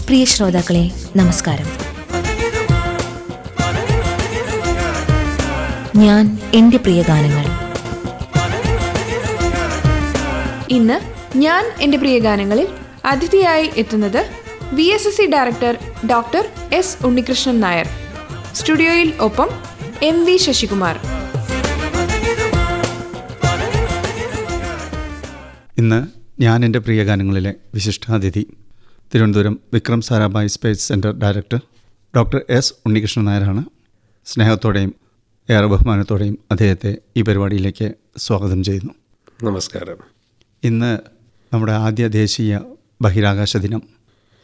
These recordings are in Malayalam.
പ്രിയ ശ്രോതാക്കളെ നമസ്കാരം. ഞാൻ എൻ്റെ പ്രിയ ഗാനങ്ങൾ. ഇന്ന് ഞാൻ എൻ്റെ പ്രിയ ഗാനങ്ങളിൽ അതിഥിയായി എത്തുന്നത് VSSC director doctor S. Unnikrishnan Nair. സ്റ്റുഡിയോയിൽ ഒപ്പം MV ശശികുമാർ. ഇന്ന് ഞാൻ എൻ്റെ പ്രിയ ഗാനങ്ങളിലെ വിശിഷ്ടാതിഥി Thiruvananthapuram Vikram Sarabhai space centre director doctor S. Unnikrishnan നായരാണ്. സ്നേഹത്തോടെയും ഏറെ ബഹുമാനത്തോടെയും അദ്ദേഹത്തെ ഈ പരിപാടിയിലേക്ക് സ്വാഗതം ചെയ്യുന്നു. നമസ്കാരം. ഇന്ന് നമ്മുടെ ആദ്യ ദേശീയ ബഹിരാകാശ ദിനം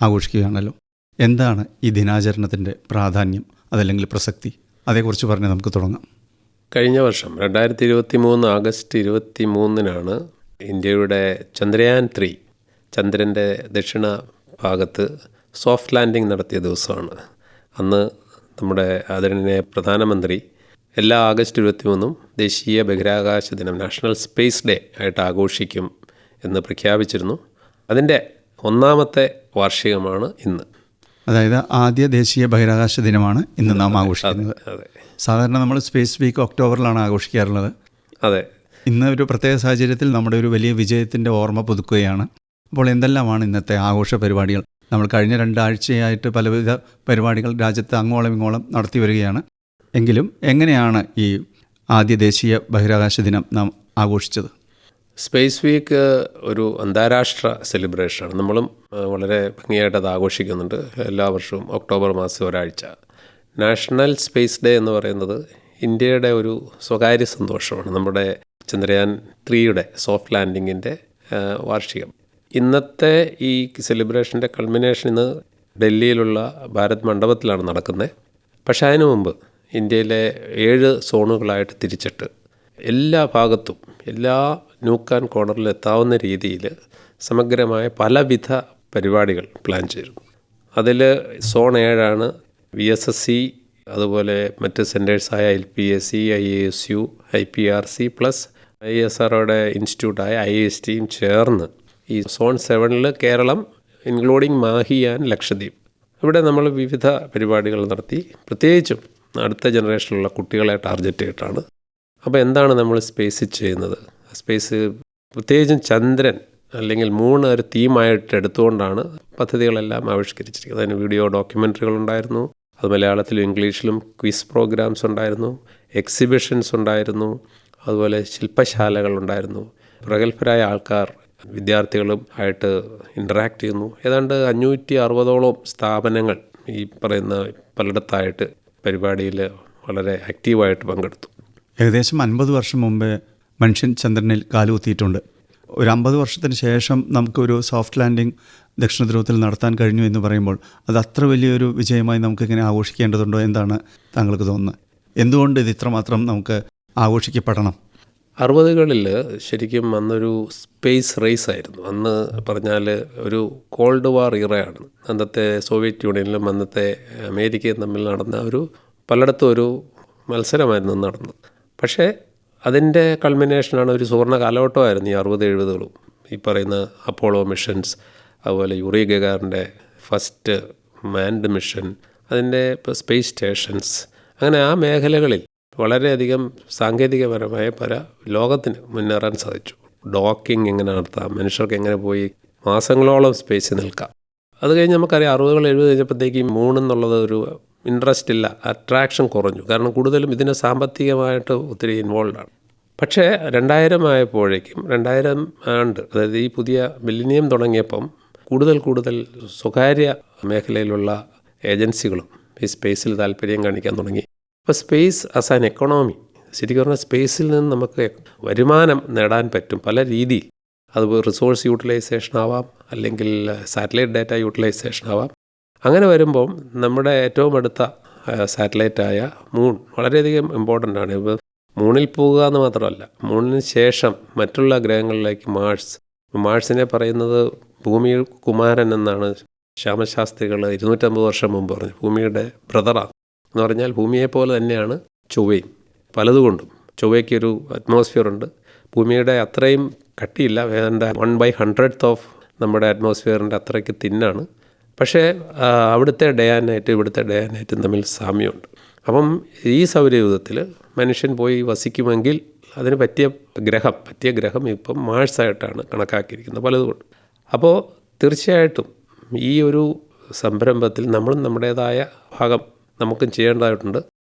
ആഘോഷിക്കുകയാണല്ലോ. എന്താണ് ഈ ദിനാചരണത്തിൻ്റെ പ്രാധാന്യം, അതല്ലെങ്കിൽ പ്രസക്തി? അതേക്കുറിച്ച് പറഞ്ഞ് നമുക്ക് തുടങ്ങാം. കഴിഞ്ഞ വർഷം 2023 ആഗസ്റ്റ് 23 ഇന്ത്യയുടെ ചന്ദ്രയാൻ 3 ചന്ദ്രൻ്റെ ദക്ഷിണ ഭാഗത്ത് സോഫ്റ്റ് ലാൻഡിംഗ് നടത്തിയ ദിവസമാണ്. അന്ന് നമ്മുടെ ആദരണീയ പ്രധാനമന്ത്രി എല്ലാ ആഗസ്റ്റ് 23 ദേശീയ ബഹിരാകാശ ദിനം, നാഷണൽ സ്പേസ് ഡേ ആയിട്ട് ആഘോഷിക്കും എന്ന് പ്രഖ്യാപിച്ചിരുന്നു. അതിൻ്റെ 1ാമത്തെ വാർഷികമാണ് ഇന്ന്. അതായത് ആദ്യ ദേശീയ ബഹിരാകാശ ദിനമാണ് ഇന്ന് നാം ആഘോഷിക്കുന്നത്. അതെ, സാധാരണ നമ്മൾ സ്പേസ് വീക്ക് ഒക്ടോബറിലാണ് ആഘോഷിക്കാറുള്ളത്. അതെ. ഇന്ന് ഒരു പ്രത്യേക സാഹചര്യത്തിൽ നമ്മുടെ ഒരു വലിയ വിജയത്തിൻ്റെ ഓർമ്മ പുതുക്കുകയാണ്. അപ്പോൾ എന്തെല്ലാമാണ് ഇന്നത്തെ ആഘോഷ പരിപാടികൾ? നമ്മൾ കഴിഞ്ഞ 2 ആഴ്ചയായിട്ട് പലവിധ പരിപാടികൾ രാജ്യത്ത് അങ്ങോളം ഇങ്ങോളം നടത്തി വരികയാണ്. എങ്കിലും എങ്ങനെയാണ് ഈ ആദ്യ ദേശീയ ബഹിരാകാശ ദിനം നാം ആഘോഷിച്ചത്? സ്പേസ് വീക്ക് ഒരു അന്താരാഷ്ട്ര സെലിബ്രേഷനാണ്. നമ്മളും വളരെ ഭംഗിയായിട്ട് അത് ആഘോഷിക്കുന്നുണ്ട്. എല്ലാ വർഷവും ഒക്ടോബർ മാസം ഒരാഴ്ച. നാഷണൽ സ്പേസ് ഡേ എന്ന് പറയുന്നത് ഇന്ത്യയുടെ ഒരു സ്വകാര്യ സന്തോഷമാണ്. നമ്മുടെ ചന്ദ്രയാൻ 3 സോഫ്റ്റ് ലാൻഡിങ്ങിൻ്റെ വാർഷികം. ഇന്നത്തെ ഈ സെലിബ്രേഷൻ്റെ കൾമിനേഷൻ ഇന്ന് ഡൽഹിയിലുള്ള ഭാരത് മണ്ഡപത്തിലാണ് നടക്കുന്നത്. പക്ഷേ അതിനു മുമ്പ് ഇന്ത്യയിലെ 7 സോണുകളായിട്ട് തിരിച്ചിട്ട് എല്ലാ ഭാഗത്തും എല്ലാ നൂക്ക് ആൻഡ് കോർണറിൽ എത്താവുന്ന രീതിയിൽ സമഗ്രമായ പലവിധ പരിപാടികൾ പ്ലാൻ ചെയ്തു. അതിൽ സോൺ 7 VSSC, അതുപോലെ മറ്റ് സെൻറ്റേഴ്സായ LPSC, IASU, IPRC പ്ലസ് ISROയുടെ ഇൻസ്റ്റിറ്റ്യൂട്ടായ IISTയും ചേർന്ന് ഈ zone 7 Keralam including Mahe and Lakshadweep, ഇവിടെ നമ്മൾ വിവിധ പരിപാടികൾ നടത്തി. പ്രത്യേകിച്ചും അടുത്ത ജനറേഷനിലുള്ള കുട്ടികളെ ടാർഗറ്റ് ചെയ്തിട്ടാണ്. അപ്പോൾ എന്താണ് നമ്മൾ സ്പേസിൽ ചെയ്യുന്നത്? സ്പേസ് പ്രത്യേകിച്ചും ചന്ദ്രൻ അല്ലെങ്കിൽ മൂൺ ഒരു തീമായിട്ട് എടുത്തുകൊണ്ടാണ് പദ്ധതികളെല്ലാം ആവിഷ്കരിച്ചിരിക്കുന്നത്. അതിന് വീഡിയോ ഡോക്യുമെൻ്ററികളുണ്ടായിരുന്നു. അത് മലയാളത്തിലും ഇംഗ്ലീഷിലും ക്വിസ് പ്രോഗ്രാംസ് ഉണ്ടായിരുന്നു, എക്സിബിഷൻസ് ഉണ്ടായിരുന്നു, അതുപോലെ ശില്പശാലകളുണ്ടായിരുന്നു. പ്രഗത്ഭരായ ആൾക്കാർ വിദ്യാർത്ഥികളും ആയിട്ട് ഇൻറ്ററാക്ട് ചെയ്യുന്നു. ഏതാണ്ട് 560ഓളം സ്ഥാപനങ്ങൾ ഈ പറയുന്ന പലയിടത്തായിട്ട് പരിപാടിയിൽ വളരെ ആക്റ്റീവായിട്ട് പങ്കെടുത്തു. ഏകദേശം 50 വർഷം മുമ്പേ മനുഷ്യൻ ചന്ദ്രനിൽ കാലുകുത്തിയിട്ടുണ്ട്. ഒരു 50 വർഷത്തിന് ശേഷം നമുക്കൊരു സോഫ്റ്റ് ലാൻഡിംഗ് ദക്ഷിണ ധ്രുവത്തിൽ നടത്താൻ കഴിഞ്ഞു എന്ന് പറയുമ്പോൾ അത് അത്ര വലിയൊരു വിജയമായി നമുക്കിങ്ങനെ ആഘോഷിക്കേണ്ടതുണ്ടോ? എന്താണ് താങ്കൾക്ക് തോന്നുന്നത്? എന്തുകൊണ്ട് ഇത് ഇത്രമാത്രം നമുക്ക് ആഘോഷിക്കപ്പെടണം? 60കളിൽ ശരിക്കും അന്നൊരു സ്പേസ് റേസ് ആയിരുന്നു. അന്ന് പറഞ്ഞാൽ ഒരു കോൾഡ് വാർ ഇറയാണ്. അന്നത്തെ സോവിയറ്റ് യൂണിയനിലും അന്നത്തെ അമേരിക്കയും തമ്മിൽ നടന്ന ഒരു പലയിടത്തും ഒരു മത്സരമായിരുന്നു നടന്നത്. പക്ഷേ അതിൻ്റെ കൾമിനേഷനാണ് ഒരു സുവർണ്ണ കാലഘട്ടമായിരുന്നു ഈ 60-70കളും. ഈ പറയുന്ന അപ്പോളോ മിഷൻസ്, അതുപോലെ യൂറി ഗഗാറിൻ്റെ ഫസ്റ്റ് മാൻഡ് മിഷൻ, അതിൻ്റെ സ്പേസ് സ്റ്റേഷൻസ്, അങ്ങനെ ആ മേഖലകളിൽ വളരെയധികം സാങ്കേതികപരമായ പല ലോകത്തിന് മുന്നേറാൻ സാധിച്ചു. ഡോക്കിംഗ് എങ്ങനെ നടത്താം, മനുഷ്യർക്ക് എങ്ങനെ പോയി മാസങ്ങളോളം സ്പേസിൽ നിൽക്കാം. അത് കഴിഞ്ഞ് നമുക്കറിയാം 60-70 കഴിഞ്ഞപ്പോഴത്തേക്കും മൂണെന്നുള്ളത് ഒരു ഇൻട്രസ്റ്റ് ഇല്ല, അട്രാക്ഷൻ കുറഞ്ഞു. കാരണം കൂടുതലും ഇതിന് സാമ്പത്തികമായിട്ട് ഒത്തിരി ഇൻവോൾവാണ്. പക്ഷേ 2000 ആയപ്പോഴേക്കും 2000 അതായത് ഈ പുതിയ മില്ലിനിയം തുടങ്ങിയപ്പം കൂടുതൽ സ്വകാര്യ മേഖലയിലുള്ള ഏജൻസികളും ഈ സ്പേസിൽ താല്പര്യം കാണിക്കാൻ തുടങ്ങി. അപ്പോൾ സ്പേസ് ആസ് ആൻ എക്കണോമി, ശരിക്കും പറഞ്ഞാൽ സ്പേസിൽ നിന്ന് നമുക്ക് വരുമാനം നേടാൻ പറ്റും പല രീതിയിൽ. അത് റിസോഴ്സ് യൂട്ടിലൈസേഷൻ ആവാം, അല്ലെങ്കിൽ സാറ്റലൈറ്റ് ഡാറ്റ യൂട്ടിലൈസേഷൻ ആവാം. അങ്ങനെ വരുമ്പം നമ്മുടെ ഏറ്റവും അടുത്ത സാറ്റലൈറ്റായ മൂൺ വളരെയധികം ഇമ്പോർട്ടൻ്റ് ആണ്. ഇപ്പോൾ മൂണിൽ പോകുക എന്ന് മാത്രമല്ല, മൂണിന് ശേഷം മറ്റുള്ള ഗ്രഹങ്ങളിലേക്ക് മാർസിനെ പറയുന്നത് ഭൂമി കുമാരൻ എന്നാണ് ശ്യാമശാസ്ത്രികൾ 250 വർഷം മുമ്പ് പറഞ്ഞു. ഭൂമിയുടെ ബ്രദറാണ് എന്ന് പറഞ്ഞാൽ ഭൂമിയെപ്പോലെ തന്നെയാണ് ചൊവ്വയും പലതുകൊണ്ടും. ചൊവ്വയ്ക്കൊരു അറ്റ്മോസ്ഫിയർ ഉണ്ട്, ഭൂമിയുടെ അത്രയും കട്ടിയില്ല, ഏതാണ്ട് 1/100th ഓഫ് നമ്മുടെ അറ്റ്മോസ്ഫിയറിൻ്റെ അത്രയ്ക്ക് തിന്നാണ്. പക്ഷേ അവിടുത്തെ ഡേ ആൻഡ് നൈറ്റ് ഇവിടുത്തെ ഡേ ആൻഡ് നൈറ്റും തമ്മിൽ സാമ്യമുണ്ട്. അപ്പം ഈ സൗരയൂഥത്തിൽ മനുഷ്യൻ പോയി വസിക്കുമെങ്കിൽ അതിന് പറ്റിയ ഗ്രഹം ഇപ്പം മാഴ്സായിട്ടാണ് കണക്കാക്കിയിരിക്കുന്നത് പലതുകൊണ്ട്. അപ്പോൾ തീർച്ചയായിട്ടും ഈ ഒരു സംരംഭത്തിൽ നമ്മളും നമ്മുടേതായ ഭാഗം നമുക്കും ചെയ്യേണ്ടതായിട്ടുണ്ട്.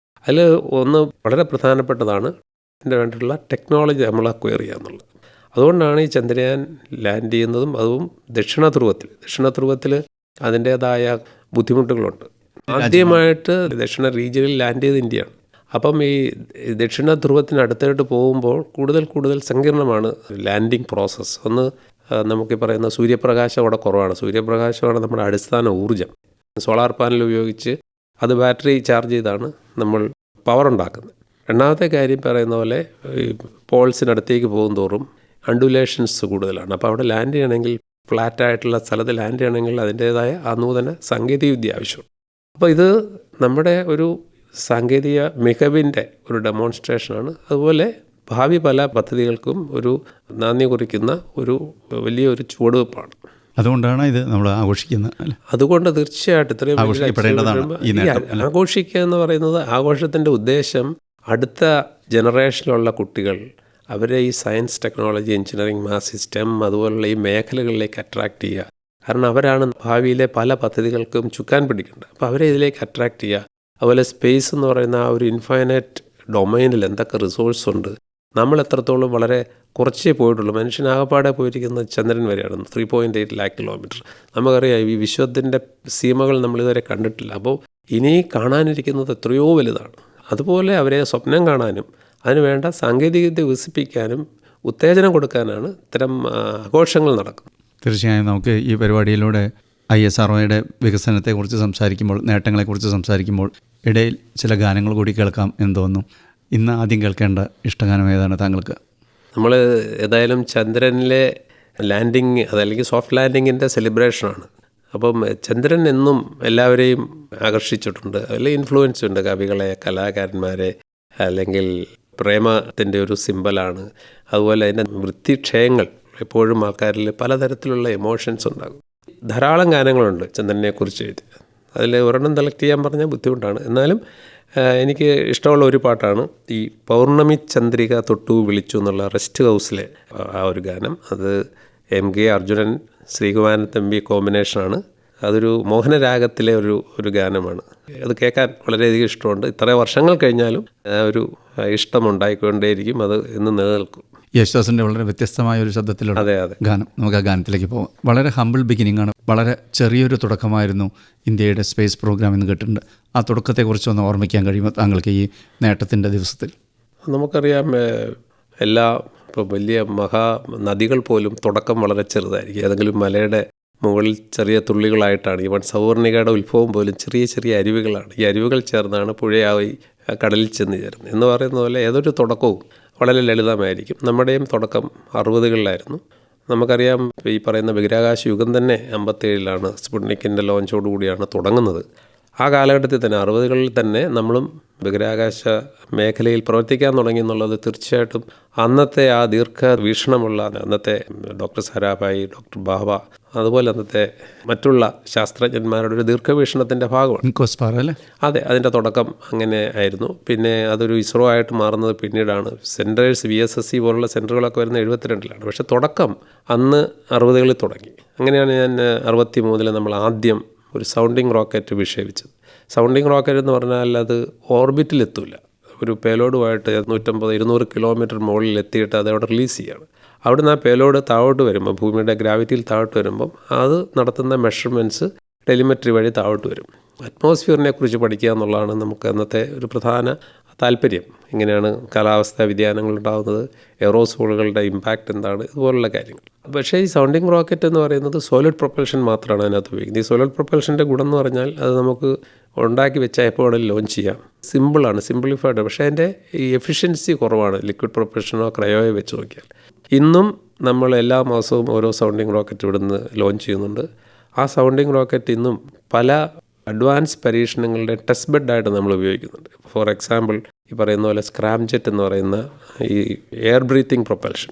അതിൽ ഒന്ന് വളരെ പ്രധാനപ്പെട്ടതാണ് ഇതിൻ്റെ വേണ്ടിയിട്ടുള്ള ടെക്നോളജി നമ്മൾ അക്വയർ ചെയ്യുക എന്നുള്ളത്. അതുകൊണ്ടാണ് ഈ ചന്ദ്രയാൻ ലാൻഡ് ചെയ്യുന്നതും അതും ദക്ഷിണ ധ്രുവത്തിൽ അതിൻ്റേതായ ബുദ്ധിമുട്ടുകളുണ്ട്. ആദ്യമായിട്ട് ദക്ഷിണ റീജിയനിൽ ലാൻഡ് ചെയ്ത് ഇന്ത്യയാണ്. അപ്പം ഈ ദക്ഷിണ ധ്രുവത്തിനടുത്തായിട്ട് പോകുമ്പോൾ കൂടുതൽ സങ്കീർണമാണ് ലാൻഡിങ് പ്രോസസ്സ്. ഒന്ന് നമുക്ക് പറയുന്ന സൂര്യപ്രകാശം അവിടെ കുറവാണ്. സൂര്യപ്രകാശമാണ് നമ്മുടെ അടിസ്ഥാന ഊർജ്ജം. സോളാർ പാനൽ ഉപയോഗിച്ച് അത് ബാറ്ററി ചാർജ് ചെയ്താണ് നമ്മൾ പവർ ഉണ്ടാക്കുന്നത്. രണ്ടാമത്തെ കാര്യം പറയുന്ന പോലെ ഈ പോൾസിനടുത്തേക്ക് പോകും തോറും അണ്ടുലേഷൻസ് കൂടുതലാണ്. അപ്പോൾ അവിടെ ലാൻഡ് ചെയ്യണമെങ്കിൽ, ഫ്ലാറ്റായിട്ടുള്ള സ്ഥലത്ത് ലാൻഡ് ചെയ്യണമെങ്കിൽ അതിൻ്റേതായ ആ നൂതന സാങ്കേതികവിദ്യ ആവശ്യമുണ്ട്. അപ്പോൾ ഇത് നമ്മുടെ ഒരു സാങ്കേതിക മികവിൻ്റെ ഒരു ഡെമോൺസ്ട്രേഷനാണ്. അതുപോലെ ഭാവി പല പദ്ധതികൾക്കും ഒരു നാന്ദി കുറിക്കുന്ന ഒരു വലിയൊരു ചുവടുവെപ്പാണ്. അതുകൊണ്ടാണ് ഇത് നമ്മൾ ആഘോഷിക്കുന്നത്. അതുകൊണ്ട് തീർച്ചയായിട്ടും ഇത്രയും ആഘോഷിക്കുക എന്ന് പറയുന്നത്, ആഘോഷത്തിൻ്റെ ഉദ്ദേശം അടുത്ത ജനറേഷനിലുള്ള കുട്ടികൾ അവരെ ഈ science, technology, engineering, maths, system അതുപോലുള്ള ഈ മേഖലകളിലേക്ക് അട്രാക്റ്റ് ചെയ്യുക. കാരണം അവരാണ് ഭാവിയിലെ പല പദ്ധതികൾക്കും ചുക്കാൻ പിടിക്കേണ്ടത്. അപ്പോൾ അവരെ ഇതിലേക്ക് അട്രാക്റ്റ് ചെയ്യുക. അതുപോലെ സ്പേസ് എന്ന് പറയുന്ന ആ ഒരു ഇൻഫൈനൈറ്റ് ഡൊമൈനിൽ എന്തൊക്കെ റിസോഴ്സ് ഉണ്ട്, നമ്മൾ എത്രത്തോളം വളരെ കുറച്ചേ പോയിട്ടുള്ളൂ. മനുഷ്യനാകപ്പാടെ പോയിരിക്കുന്നത് ചന്ദ്രൻ വരെയാണ്, 3.8 lakh കിലോമീറ്റർ. നമുക്കറിയാം ഈ വിശ്വത്തിൻ്റെ സീമകൾ നമ്മളിതുവരെ കണ്ടിട്ടില്ല. അപ്പോൾ ഇനി കാണാനിരിക്കുന്നത് എത്രയോ വലുതാണ്. അതുപോലെ അവരെ സ്വപ്നം കാണാനും അതിന് വേണ്ട സാങ്കേതികവിദ്യ വികസിപ്പിക്കാനും ഉത്തേജനം കൊടുക്കാനാണ് ഇത്തരം ആഘോഷങ്ങൾ നടക്കുന്നത്. തീർച്ചയായും നമുക്ക് ഈ പരിപാടിയിലൂടെ ISROയുടെ വികസനത്തെക്കുറിച്ച് സംസാരിക്കുമ്പോൾ, നേട്ടങ്ങളെക്കുറിച്ച് സംസാരിക്കുമ്പോൾ ഇടയിൽ ചില ഗാനങ്ങൾ കൂടി കേൾക്കാം എന്ന് തോന്നുന്നു. ഇന്ന് ആദ്യം കേൾക്കേണ്ട ഇഷ്ടഗാനം ഏതാണ് താങ്കൾക്ക്? നമ്മൾ ഏതായാലും ചന്ദ്രനിലെ ലാൻഡിങ്, അതല്ലെങ്കിൽ സോഫ്റ്റ് ലാൻഡിങ്ങിൻ്റെ സെലിബ്രേഷനാണ്. അപ്പം ചന്ദ്രൻ എന്നും എല്ലാവരെയും ആകർഷിച്ചിട്ടുണ്ട്. അതിൽ ഇൻഫ്ലുവൻസ് ഉണ്ട്. കവികളെ, കലാകാരന്മാരെ, അല്ലെങ്കിൽ പ്രേമത്തിൻ്റെ ഒരു സിമ്പലാണ്. അതുപോലെ അതിൻ്റെ വൃത്തിക്ഷയങ്ങൾ എപ്പോഴും ആൾക്കാരിൽ പലതരത്തിലുള്ള എമോഷൻസ് ഉണ്ടാകും. ധാരാളം ഗാനങ്ങളുണ്ട് ചന്ദ്രനെക്കുറിച്ച് എഴുതി. അതിൽ ഒരെണ്ണം സെലക്ട് ചെയ്യാൻ പറഞ്ഞാൽ ബുദ്ധിമുട്ടാണ്. എന്നാലും എനിക്ക് ഇഷ്ടമുള്ള ഒരു പാട്ടാണ് ഈ പൗർണമി ചന്ദ്രിക തൊട്ടു വിളിച്ചു എന്നുള്ള റെസ്റ്റ് ഹൗസിലെ ആ ഒരു ഗാനം. അത് MK അർജുനൻ, ശ്രീകുമാരൻ തമ്പി കോമ്പിനേഷനാണ്. അതൊരു മോഹനരാഗത്തിലെ ഒരു ഗാനമാണ്. അത് കേൾക്കാൻ വളരെയധികം ഇഷ്ടമുണ്ട്. ഇത്ര വർഷങ്ങൾ കഴിഞ്ഞാലും ഒരു ഇഷ്ടമുണ്ടായിക്കൊണ്ടേയിരിക്കും. അത് ഇന്ന് നിലനിൽക്കും. യേശുദാസിൻ്റെ വളരെ വ്യത്യസ്തമായ ഒരു ശബ്ദത്തിലുള്ള ഗാനം. നമുക്ക് ആ ഗാനത്തിലേക്ക് പോകാം. വളരെ ഹമ്പിൾ ബിഗിനിങ് ആണ്. വളരെ ചെറിയൊരു തുടക്കമായിരുന്നു ഇന്ത്യയുടെ സ്പേസ് പ്രോഗ്രാം എന്ന് കേട്ടിട്ടുണ്ട്. ആ തുടക്കത്തെക്കുറിച്ചൊന്ന് ഓർമ്മിക്കാൻ കഴിയുമോ താങ്കൾക്ക് ഈ നേട്ടത്തിൻ്റെ ദിവസത്തിൽ? നമുക്കറിയാം, ഇപ്പോൾ വലിയ നദികൾ പോലും തുടക്കം വളരെ ചെറുതായിരിക്കും. ഏതെങ്കിലും മലയുടെ മുകളിൽ ചെറിയ തുള്ളികളായിട്ടാണ്. ഈവൻ സൗവർണികയുടെ ഉത്ഭവം പോലും ചെറിയ അരുവികളാണ്. ഈ അരുവികൾ ചേർന്നാണ് പുഴയായി കടലിൽ ചെന്ന് ചേരുന്നത് എന്ന് പറയുന്ന പോലെ ഏതൊരു തുടക്കവും വളരെ ലളിതമായിരിക്കും. നമ്മുടെയും തുടക്കം 60കളിലായിരുന്നു. നമുക്കറിയാം, ഈ പറയുന്ന ബഹിരാകാശ യുഗം തന്നെ 57ലാണ് സ്പുട്നിക്കിൻ്റെ ലോഞ്ചോടുകൂടിയാണ് തുടങ്ങുന്നത്. ആ കാലഘട്ടത്തിൽ തന്നെ 60കളിൽ തന്നെ നമ്മളും ബഹിരാകാശ മേഖലയിൽ പ്രവർത്തിക്കാൻ തുടങ്ങി എന്നുള്ളത് തീർച്ചയായിട്ടും അന്നത്തെ ആ ദീർഘവീക്ഷണമുള്ള അന്നത്തെ ഡോക്ടർ സാരാഭായി, ഡോക്ടർ ബാബ, അതുപോലെ അന്നത്തെ മറ്റുള്ള ശാസ്ത്രജ്ഞന്മാരുടെ ഒരു ദീർഘവീക്ഷണത്തിൻ്റെ ഭാഗമാണ്. അതെ, അതിൻ്റെ തുടക്കം അങ്ങനെ ആയിരുന്നു. പിന്നെ അതൊരു ISRO ആയിട്ട് മാറുന്നത് പിന്നീടാണ്. സെൻറ്റേഴ്സ് VSSC പോലുള്ള സെൻറ്ററുകളൊക്കെ വരുന്നത് 72ലാണ്. പക്ഷേ തുടക്കം അന്ന് 60കളിൽ തുടങ്ങി. അങ്ങനെയാണ് ഞാൻ 63 നമ്മൾ ആദ്യം ഒരു സൗണ്ടിങ് റോക്കറ്റ് വിക്ഷേപിച്ചത്. സൗണ്ടിങ് റോക്കറ്റ് എന്ന് പറഞ്ഞാൽ അത് ഓർബിറ്റിലെത്തില്ല. ഒരു പേലോഡുമായിട്ട് 150-200 കിലോമീറ്റർ മുകളിൽ എത്തിയിട്ട് അതവിടെ റിലീസ് ചെയ്യുകയാണ്. അവിടുന്ന് ആ പേലോഡ് താഴോട്ട് വരുമ്പോൾ, ഭൂമിയുടെ ഗ്രാവിറ്റിയിൽ താഴോട്ട് വരുമ്പം അത് നടത്തുന്ന മെഷർമെൻറ്റ്സ് ടെലിമെട്രി വഴി താഴോട്ട് വരും. അറ്റ്മോസ്ഫിയറിനെ കുറിച്ച് പഠിക്കുക എന്നുള്ളതാണ് നമുക്ക് അന്നത്തെ ഒരു പ്രധാന താല്പര്യം. ഇങ്ങനെയാണ് കാലാവസ്ഥാ വ്യതിയാനങ്ങൾ ഉണ്ടാകുന്നത്, എയറോസോളുകളുടെ ഇമ്പാക്റ്റ് എന്താണ്, ഇതുപോലുള്ള കാര്യങ്ങൾ. പക്ഷേ ഈ സൗണ്ടിങ് റോക്കറ്റ് എന്ന് പറയുന്നത് സോളിഡ് പ്രൊപ്പൽഷൻ മാത്രമാണ് അതിനകത്ത് ഉപയോഗിക്കുന്നത്. ഈ സോളിഡ് പ്രൊപ്പൽഷൻ്റെ ഗുണം എന്ന് പറഞ്ഞാൽ അത് നമുക്ക് ഉണ്ടാക്കി വെച്ചാൽ എപ്പോൾ വേണമെങ്കിലും ലോഞ്ച് ചെയ്യാം. സിമ്പിളാണ്, സിംപ്ലിഫൈഡ്. പക്ഷേ അതിൻ്റെ ഈ എഫിഷ്യൻസി കുറവാണ് ലിക്വിഡ് പ്രൊപ്പൽഷനോ ക്രയോയോ വെച്ച് നോക്കിയാൽ. ഇന്നും നമ്മൾ എല്ലാ മാസവും ഓരോ സൗണ്ടിങ് റോക്കറ്റ് ഇവിടുന്ന് ലോഞ്ച് ചെയ്യുന്നുണ്ട്. ആ സൗണ്ടിങ് റോക്കറ്റ് ഇന്നും പല അഡ്വാൻസ് പരീക്ഷണങ്ങളുടെ ടെസ്റ്റ് ബെഡായിട്ട് നമ്മൾ ഉപയോഗിക്കുന്നുണ്ട്. ഫോർ എക്സാമ്പിൾ, ഈ പറയുന്ന പോലെ സ്ക്രാംജെറ്റ് എന്ന് പറയുന്ന ഈ എയർ ബ്രീത്തിങ് പ്രൊപ്പൽഷൻ,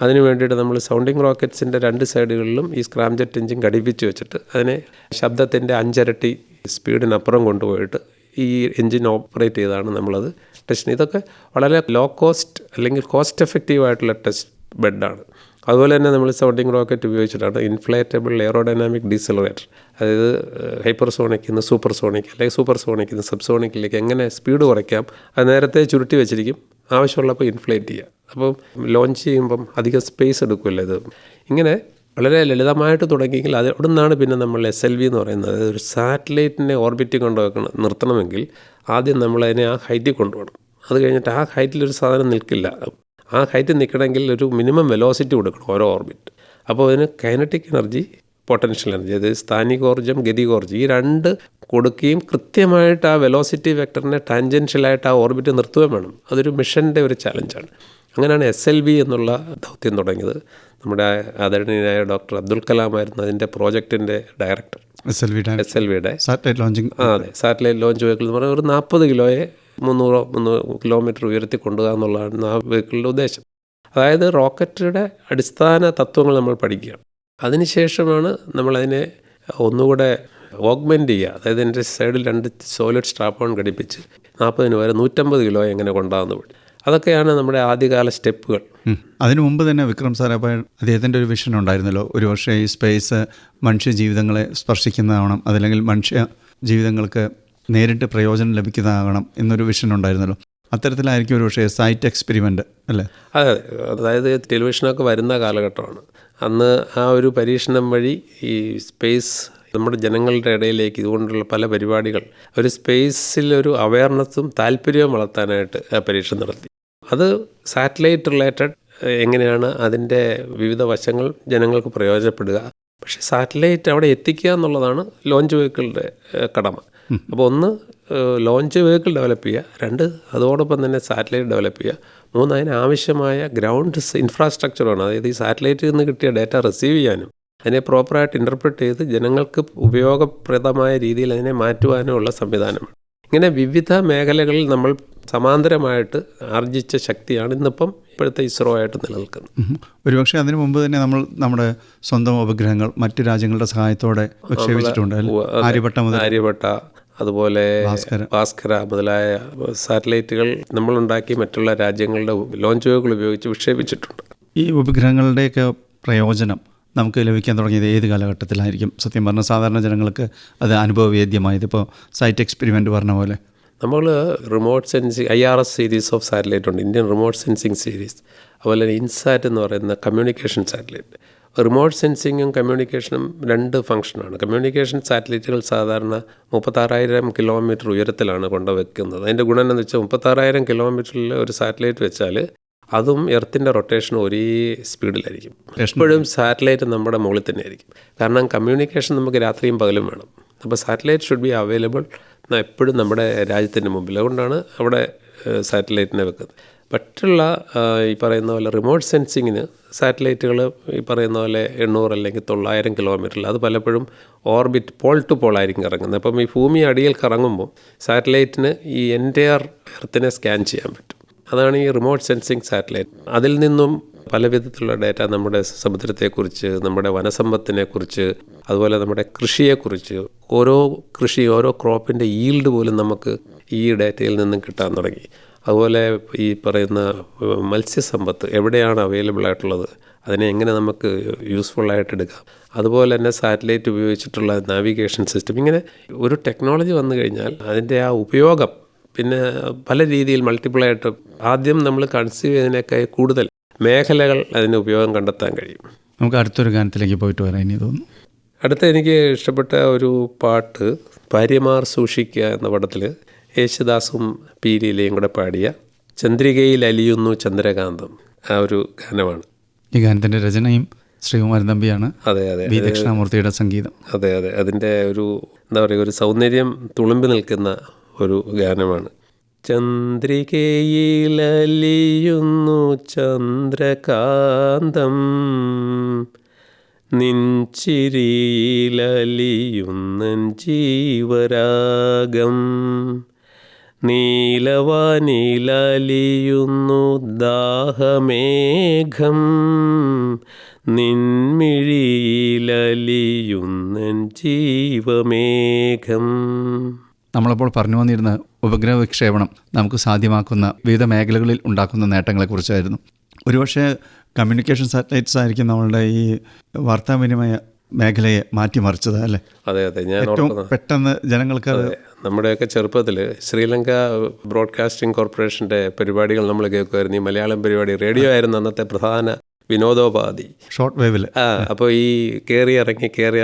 അതിന് വേണ്ടിയിട്ട് നമ്മൾ സൗണ്ടിങ് റോക്കറ്റ്സിൻ്റെ 2 സൈഡുകളിലും ഈ സ്ക്രാം ജെറ്റ് എഞ്ചിൻ ഘടിപ്പിച്ച് വെച്ചിട്ട് അതിനെ ശബ്ദത്തിൻ്റെ 5 ഇരട്ടി സ്പീഡിനപ്പുറം കൊണ്ടുപോയിട്ട് ഈ എഞ്ചിൻ ഓപ്പറേറ്റ് ചെയ്താണ് നമ്മളത് ടെസ്റ്റ്. ഇതൊക്കെ വളരെ ലോ കോസ്റ്റ് അല്ലെങ്കിൽ കോസ്റ്റ് എഫക്റ്റീവ് ആയിട്ടുള്ള ടെസ്റ്റ് ബെഡാണ്. അതുപോലെ തന്നെ നമ്മൾ സൗണ്ടിങ് റോക്കറ്റ് ഉപയോഗിച്ചിട്ടാണ് ഇൻഫ്ലേറ്റബിൾ എയറോഡൈനാമിക് ഡീസലറേറ്റർ, അതായത് ഹൈപ്പർസോണിക്കിൽ നിന്ന് സൂപ്പർസോണിക് അല്ലെങ്കിൽ സൂപ്പർസോണിക്കിൽ നിന്ന് സബ്സോണിക്കിലേക്ക് എങ്ങനെ സ്പീഡ് കുറയ്ക്കാം അത് നേരത്തെ ചുരുട്ടി വെച്ചിരിക്കും, ആവശ്യമുള്ളപ്പോൾ ഇൻഫ്ലേറ്റ് ചെയ്യുക. അപ്പം ലോഞ്ച് ചെയ്യുമ്പം അധികം സ്പേസ് എടുക്കുമല്ലോ ഇത്. ഇങ്ങനെ വളരെ ലളിതമായിട്ട് തുടങ്ങിയെങ്കിൽ അത് അവിടെ നിന്നാണ് പിന്നെ നമ്മൾ SLV എന്ന് പറയുന്നത്. ഒരു സാറ്റലൈറ്റിനെ ഓർബിറ്റിൽ നിർത്തണമെങ്കിൽ ആദ്യം നമ്മളതിനെ ആ ഹൈറ്റിൽ കൊണ്ടുപോകണം. അത് കഴിഞ്ഞിട്ട് ആ ഹൈറ്റിലൊരു സാധനം നിൽക്കില്ല. ആ ഹൈറ്റിൽ നിൽക്കണമെങ്കിൽ ഒരു മിനിമം വെലോസിറ്റി കൊടുക്കണം ഓരോ ഓർബിറ്റ്. അപ്പോൾ അതിന് കൈനറ്റിക് എനർജി, പൊട്ടൻഷ്യൽ എനർജി, അതായത് സ്ഥാനികോർജ്ജം, ഗതികോർജ്ജം, ഈ 2 കൊടുക്കുകയും കൃത്യമായിട്ട് ആ വെലോസിറ്റി വെക്ടറിനെ ടാൻജൻഷ്യലായിട്ട് ആ ഓർബിറ്റ് നിർത്തുകയും വേണം. അതൊരു മിഷൻ്റെ ഒരു ചാലഞ്ചാണ്. അങ്ങനെയാണ് SLV എന്നുള്ള ദൗത്യം തുടങ്ങിയത്. നമ്മുടെ ആദരണീയനായ ഡോക്ടർ അബ്ദുൽ കലാം ആയിരുന്നു അതിൻ്റെ പ്രോജക്റ്റിൻ്റെ ഡയറക്ടർ. SLVയുടെ സാറ്റലൈറ്റ് ലോഞ്ചിങ്. അതെ, സാറ്റലൈറ്റ് ലോഞ്ച് വെഹിക്കിൾ എന്ന് പറഞ്ഞാൽ ഒരു 40 കിലോയെ 300 കിലോമീറ്റർ ഉയർത്തി കൊണ്ടുപോകുക എന്നുള്ളതാണ് ആ വെഹിക്കിളിൻ്റെ ഉദ്ദേശം. അതായത് റോക്കറ്റിൻ്റെ അടിസ്ഥാന തത്വങ്ങൾ നമ്മൾ പഠിക്കുകയാണ്. അതിനുശേഷമാണ് നമ്മളതിനെ ഒന്നുകൂടെ ഓഗ്മെൻറ്റ് ചെയ്യുക. അതായത് എൻ്റെ സൈഡിൽ 2 സോളിഡ് സ്ട്രാപ്പ് ഓൺ ഘടിപ്പിച്ച് 40 വരെ 150 കിലോ എങ്ങനെ കൊണ്ടാകുന്നു. അതൊക്കെയാണ് നമ്മുടെ ആദ്യകാല സ്റ്റെപ്പുകൾ. അതിനു മുമ്പ് തന്നെ വിക്രം സാരാഭായ് അദ്ദേഹത്തിൻ്റെ ഒരു വിഷൻ ഉണ്ടായിരുന്നല്ലോ, ഒരു പക്ഷേ ഈ സ്പേസ് മനുഷ്യ ജീവിതങ്ങളെ സ്പർശിക്കുന്നതാവണം, അതല്ലെങ്കിൽ മനുഷ്യ ജീവിതങ്ങൾക്ക് നേരിട്ട് പ്രയോജനം ലഭിക്കുന്നതാകണം എന്നൊരു വിഷൻ ഉണ്ടായിരുന്നല്ലോ. അത്തരത്തിലായിരിക്കും ഒരു പക്ഷേ സൈറ്റ് എക്സ്പെരിമെൻ്റ് അല്ലേ? അതെ, അതായത് ടെലിവിഷനൊക്കെ വരുന്ന കാലഘട്ടമാണ്. അന്ന് ആ ഒരു പരീക്ഷണം വഴി ഈ സ്പേസ് നമ്മുടെ ജനങ്ങളുടെ ഇടയിലേക്ക് ഇതുകൊണ്ടുള്ള പല പരിപാടികൾ, ഒരു സ്പേസിലൊരു അവയർനെസ്സും താല്പര്യവും വളർത്താനായിട്ട് ആ പരീക്ഷണം നടത്തി. അത് സാറ്റലൈറ്റ് റിലേറ്റഡ് എങ്ങനെയാണ് അതിൻ്റെ വിവിധ വശങ്ങൾ ജനങ്ങൾക്ക് പ്രയോജനപ്പെടുക. പക്ഷേ സാറ്റലൈറ്റ് അവിടെ എത്തിക്കുക എന്നുള്ളതാണ് ലോഞ്ച് വെഹിക്കിളിൻ്റെ കടമ. അപ്പോൾ 1 ലോഞ്ച് വെഹിക്കിൾ ഡെവലപ്പ് ചെയ്യുക, 2 അതോടൊപ്പം തന്നെ സാറ്റലൈറ്റ് ഡെവലപ്പ് ചെയ്യുക, 3 അതിന് ആവശ്യമായ ഗ്രൗണ്ട് ഇൻഫ്രാസ്ട്രക്ചറാണ്. അതായത് ഈ സാറ്റലൈറ്റിൽ നിന്ന് കിട്ടിയ ഡാറ്റ റിസീവ് ചെയ്യാനും അതിനെ പ്രോപ്പറായിട്ട് ഇൻ്റർപ്രറ്റ് ചെയ്ത് ജനങ്ങൾക്ക് ഉപയോഗപ്രദമായ രീതിയിൽ അതിനെ മാറ്റുവാനുമുള്ള സംവിധാനമാണ്. ഇങ്ങനെ വിവിധ മേഖലകളിൽ നമ്മൾ സമാന്തരമായിട്ട് ആർജിച്ച ശക്തിയാണ് ഇന്നിപ്പം ഇപ്പോഴത്തെ ഇസ്രോ ആയിട്ട് നിലനിൽക്കുന്നത്. ഒരുപക്ഷെ അതിനു മുമ്പ് തന്നെ നമ്മൾ നമ്മുടെ സ്വന്തം ഉപഗ്രഹങ്ങൾ മറ്റു രാജ്യങ്ങളുടെ സഹായത്തോടെ വിക്ഷേപിച്ചിട്ടുണ്ട്. ആര്യഭട്ട, അതുപോലെ ഭാസ്കര മുതലായ സാറ്റലൈറ്റുകൾ നമ്മളുണ്ടാക്കി മറ്റുള്ള രാജ്യങ്ങളുടെ ലോഞ്ച് വെഹിക്കിൾ ഉപയോഗിച്ച് വിക്ഷേപിച്ചിട്ടുണ്ട്. ഈ ഉപഗ്രഹങ്ങളുടെയൊക്കെ പ്രയോജനം നമുക്ക് ലഭിക്കാൻ തുടങ്ങിയത് ഏത് കാലഘട്ടത്തിലായിരിക്കും? സത്യം പറഞ്ഞാൽ സാധാരണ ജനങ്ങൾക്ക് അത് അനുഭവവേദ്യമായത് ഇപ്പോൾ സൈറ്റ് എക്സ്പെരിമെൻ്റ് പറഞ്ഞ പോലെ നമ്മൾ remote sensing IRS series of satellite ഉണ്ട്, ഇന്ത്യൻ റിമോട്ട് സെൻസിങ് സീരീസ്. അതുപോലെ ഇൻസാറ്റ് എന്ന് പറയുന്ന കമ്മ്യൂണിക്കേഷൻ സാറ്റലൈറ്റ്. റിമോട്ട് സെൻസിങ്ങും കമ്മ്യൂണിക്കേഷനും 2 ഫംഗ്ഷനാണ്. കമ്മ്യൂണിക്കേഷൻ സാറ്റലൈറ്റുകൾ സാധാരണ 36,000 കിലോമീറ്റർ ഉയരത്തിലാണ് കൊണ്ടുവയ്ക്കുന്നത്. അതിൻ്റെ ഗുണം എന്താണെന്ന് വെച്ചാൽ 36,000 കിലോമീറ്ററിൽ ഒരു സാറ്റലൈറ്റ് വെച്ചാൽ അതും എർത്തിൻ്റെ റൊട്ടേഷൻ ഒരേ സ്പീഡിലായിരിക്കും. എപ്പോഴും സാറ്റലൈറ്റ് നമ്മുടെ മുകളിൽ തന്നെ ആയിരിക്കും. കാരണം കമ്മ്യൂണിക്കേഷൻ നമുക്ക് രാത്രിയും പകലും വേണം. അപ്പോൾ സാറ്റലൈറ്റ് ഷുഡ് ബി അവൈലബിൾ എപ്പോഴും നമ്മുടെ രാജ്യത്തിൻ്റെ മുമ്പിൽ. അതുകൊണ്ടാണ് അവിടെ സാറ്റലൈറ്റിനെ വെക്കുന്നത്. മറ്റുള്ള ഈ പറയുന്ന പോലെ റിമോട്ട് സെൻസിങ്ങിന് സാറ്റലൈറ്റുകൾ ഈ പറയുന്ന പോലെ 800 അല്ലെങ്കിൽ 900 കിലോമീറ്ററിൽ, അത് പലപ്പോഴും ഓർബിറ്റ് പോൾ ടു പോൾ ആയിരിക്കും കറങ്ങുന്നത്. അപ്പം ഈ ഭൂമി അടിയിൽ കറങ്ങുമ്പോൾ സാറ്റലൈറ്റിന് ഈ എൻ്റയർ എർത്തിനെ സ്കാൻ ചെയ്യാൻ പറ്റും. അതാണ് ഈ റിമോട്ട് സെൻസിങ് സാറ്റലൈറ്റ്. അതിൽ നിന്നും പല വിധത്തിലുള്ള ഡാറ്റ നമ്മുടെ സമുദ്രത്തെക്കുറിച്ച്, നമ്മുടെ വനസമ്പത്തിനെക്കുറിച്ച്, അതുപോലെ നമ്മുടെ കൃഷിയെക്കുറിച്ച്, ഓരോ ക്രോപ്പിൻ്റെ ഈൽഡ് പോലും നമുക്ക് ഈ ഡാറ്റയിൽ നിന്നും കിട്ടാൻ തുടങ്ങി. അതുപോലെ ഈ പറയുന്ന മത്സ്യസമ്പത്ത് എവിടെയാണ് അവൈലബിൾ ആയിട്ടുള്ളത്, അതിനെ എങ്ങനെ നമുക്ക് യൂസ്ഫുള്ളായിട്ട് എടുക്കാം. അതുപോലെ തന്നെ സാറ്റലൈറ്റ് ഉപയോഗിച്ചിട്ടുള്ള നാവിഗേഷൻ സിസ്റ്റം. ഇങ്ങനെ ഒരു ടെക്നോളജി വന്നു കഴിഞ്ഞാൽ അതിൻ്റെ ആ ഉപയോഗം പിന്നെ പല രീതിയിൽ മൾട്ടിപ്പിളായിട്ട് ആദ്യം നമ്മൾ കൺസീവ് ചെയ്തതിനേക്കാൾ കൂടുതൽ മേഖലകൾ അതിന് ഉപയോഗം കണ്ടെത്താൻ കഴിയും. നമുക്ക് അടുത്തൊരു ഗാനത്തിലേക്ക് പോയിട്ട് വരാൻ ഇനി തോന്നുന്നു. അടുത്ത എനിക്ക് ഇഷ്ടപ്പെട്ട ഒരു പാട്ട് ഭാര്യമാർ സൂക്ഷിക്കുക എന്ന പടത്തിൽ യേശുദാസും പി ലീലയും കൂടെ പാടിയ ചന്ദ്രികയിൽ അലിയുന്നു ചന്ദ്രകാന്തം, ആ ഒരു ഗാനമാണ്. ഈ ഗാനത്തിൻ്റെ രചനയും ശ്രീകുമാരൻ തമ്പിയാണ്. അതെ, വി ദക്ഷിണാമൂർത്തിയുടെ സംഗീതം. അതെ, അതിൻ്റെ ഒരു എന്താ പറയുക, ഒരു സൗന്ദര്യം തുളുമ്പി നിൽക്കുന്ന ഒരു ഗാനമാണ്. ചന്ദ്രികയിലലിയുന്നു ചന്ദ്രകാന്തം, നിൻചിരിയിലലിയുന്നൻ ജീവരാഗം, നീലവാനിലലിയുന്നു ദാഹമേഘം, നിൻമിഴിയിലലിയുന്നൻ ജീവമേഘം. നമ്മളിപ്പോൾ പറഞ്ഞു വന്നിരുന്ന ഉപഗ്രഹ വിക്ഷേപണം നമുക്ക് സാധ്യമാക്കുന്ന വിവിധ മേഖലകളിൽ ഉണ്ടാക്കുന്ന നേട്ടങ്ങളെക്കുറിച്ചായിരുന്നു. ഒരുപക്ഷെ കമ്മ്യൂണിക്കേഷൻ സാറ്റലൈറ്റ്സ് ആയിരിക്കും നമ്മളുടെ ഈ വാർത്താവിനിമയ മേഖലയെ മാറ്റിമറിച്ചത്, അല്ലേ? അതെ അതെ, ഞാൻ ഏറ്റവും പെട്ടെന്ന് ജനങ്ങൾക്ക് നമ്മുടെയൊക്കെ ചെറുപ്പത്തിൽ ശ്രീലങ്ക ബ്രോഡ്കാസ്റ്റിംഗ് കോർപ്പറേഷൻ്റെ പരിപാടികൾ നമ്മൾ കേൾക്കുമായിരുന്നു. ഈ മലയാളം പരിപാടി റേഡിയോ ആയിരുന്നു അന്നത്തെ പ്രധാന വിനോദോപാധി, ഷോർട്ട് വേവിൽ. അപ്പോൾ ഈ കയറി